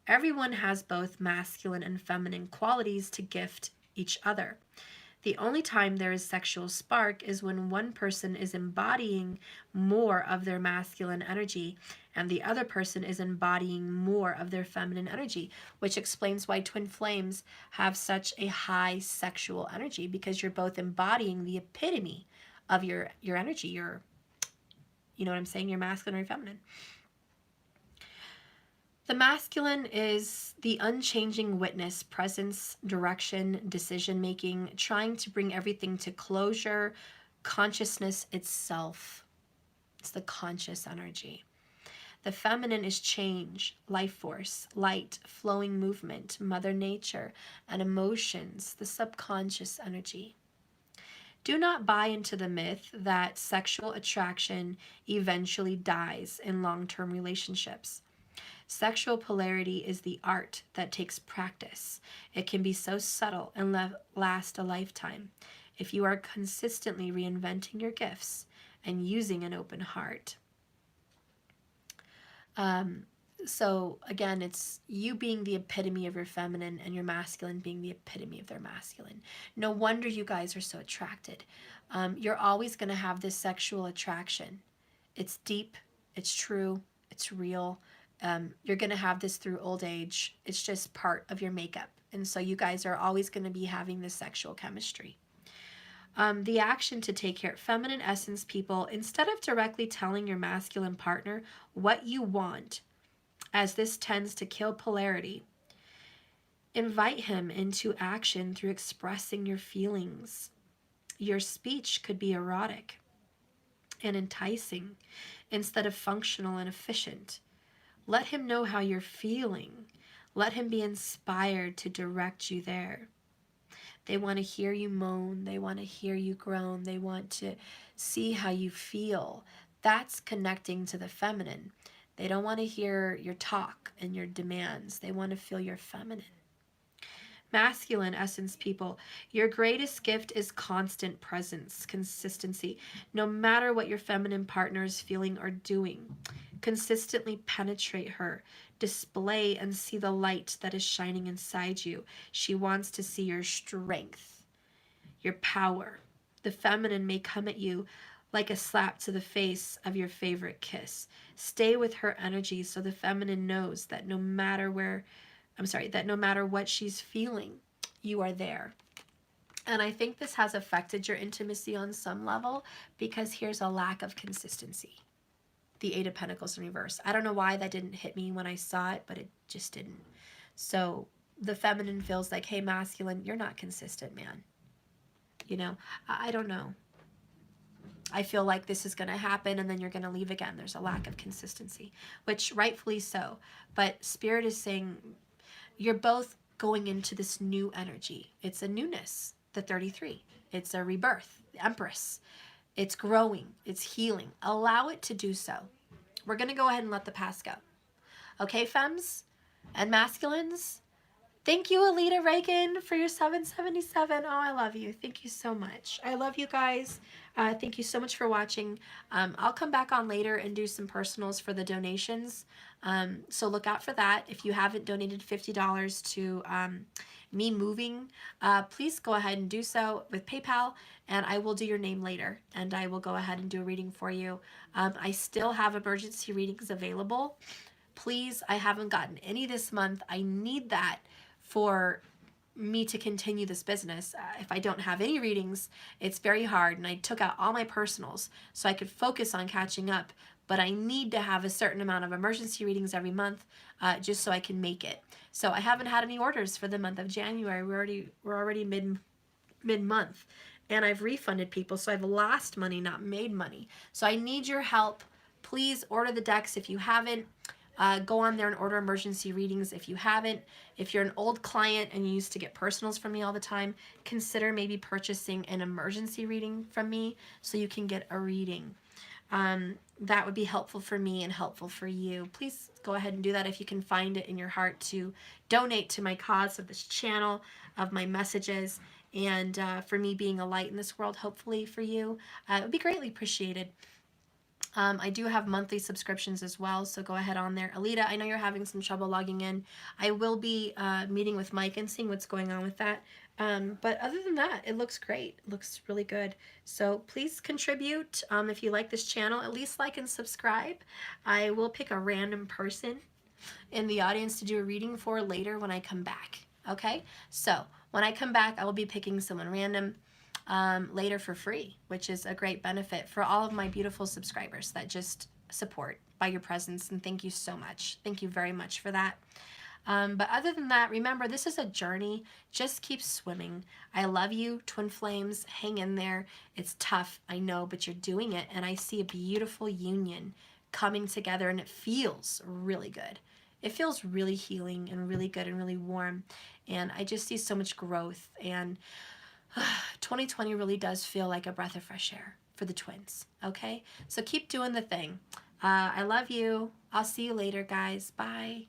Everyone has both masculine and feminine qualities to gift each other. The only time there is sexual spark is when one person is embodying more of their masculine energy and the other person is embodying more of their feminine energy, which explains why twin flames have such a high sexual energy, because you're both embodying the epitome of your energy, your, you know what I'm saying, your masculine or feminine. The masculine is the unchanging witness, presence, direction, decision-making, trying to bring everything to closure, consciousness itself. It's the conscious energy. The feminine is change, life force, light, flowing movement, Mother Nature, and emotions, the subconscious energy. Do not buy into the myth that sexual attraction eventually dies in long-term relationships. Sexual polarity is the art that takes practice. It can be so subtle and last a lifetime if you are consistently reinventing your gifts and using an open heart. So again, it's you being the epitome of your feminine and your masculine being the epitome of their masculine. No wonder you guys are so attracted. You're always going to have this sexual attraction. It's deep, it's true, it's real. You're going to have this through old age. It's just part of your makeup. And so you guys are always going to be having this sexual chemistry. The action to take care, feminine essence people, instead of directly telling your masculine partner what you want, as this tends to kill polarity, invite him into action through expressing your feelings. Your speech could be erotic and enticing instead of functional and efficient. Let him know how you're feeling. Let him be inspired to direct you there. They want to hear you moan. They want to hear you groan. They want to see how you feel. That's connecting to the feminine. They don't want to hear your talk and your demands. They want to feel your feminine. Masculine essence people, your greatest gift is constant presence, consistency. No matter what your feminine partner is feeling or doing, consistently penetrate her. Display and see the light that is shining inside you. She wants to see your strength, your power. The feminine may come at you like a slap to the face of your favorite kiss. Stay with her energy so the feminine knows that no matter what she's feeling, you are there. And I think this has affected your intimacy on some level because here's a lack of consistency. The Eight of Pentacles in reverse. I don't know why that didn't hit me when I saw it, but it just didn't. So the feminine feels like, hey, masculine, you're not consistent, man. You know, I don't know. I feel like this is going to happen and then you're going to leave again. There's a lack of consistency, which rightfully so. But Spirit is saying you're both going into this new energy. It's a newness, the 33. It's a rebirth, the Empress. It's growing. It's healing. Allow it to do so. We're going to go ahead and let the past go. Okay, femmes and masculines? Thank you, Alita Reagan, for your 777. Oh, I love you. Thank you so much. I love you guys. Thank you so much for watching. I'll come back on later and do some personals for the donations. So look out for that. If you haven't donated $50 to me moving, please go ahead and do so with PayPal, and I will do your name later, and I will go ahead and do a reading for you. I still have emergency readings available. Please, I haven't gotten any this month. I need that for me to continue this business. If I don't have any readings, it's very hard, and I took out all my personals so I could focus on catching up, but I need to have a certain amount of emergency readings every month just so I can make it. So I haven't had any orders for the month of January. We're already mid-month, and I've refunded people, so I've lost money, not made money. So I need your help. Please order the decks if you haven't. Go on there and order emergency readings if you haven't. If you're an old client and you used to get personals from me all the time, consider maybe purchasing an emergency reading from me so you can get a reading. That would be helpful for me and helpful for you. Please go ahead and do that if you can find it in your heart to donate to my cause of this channel, of my messages, and for me being a light in this world, hopefully for you. It would be greatly appreciated. I do have monthly subscriptions as well, so go ahead on there. Alita, I know you're having some trouble logging in. I will be meeting with Mike and seeing what's going on with that. But other than that, it looks great. It looks really good. So please contribute. If you like this channel, at least like and subscribe. I will pick a random person in the audience to do a reading for later when I come back. Okay? So when I come back, I will be picking someone random later for free, which is a great benefit for all of my beautiful subscribers that just support by your presence, and thank you so much. Thank you very much for that. But other than that, remember, this is a journey. Just keep swimming. I love you, twin flames. Hang in there. It's tough, I know, but you're doing it, and I see a beautiful union coming together, and it feels really good. It feels really healing and really good and really warm. And I just see so much growth. And 2020 really does feel like a breath of fresh air for the twins. Okay? So keep doing the thing. I love you. I'll see you later, guys. Bye.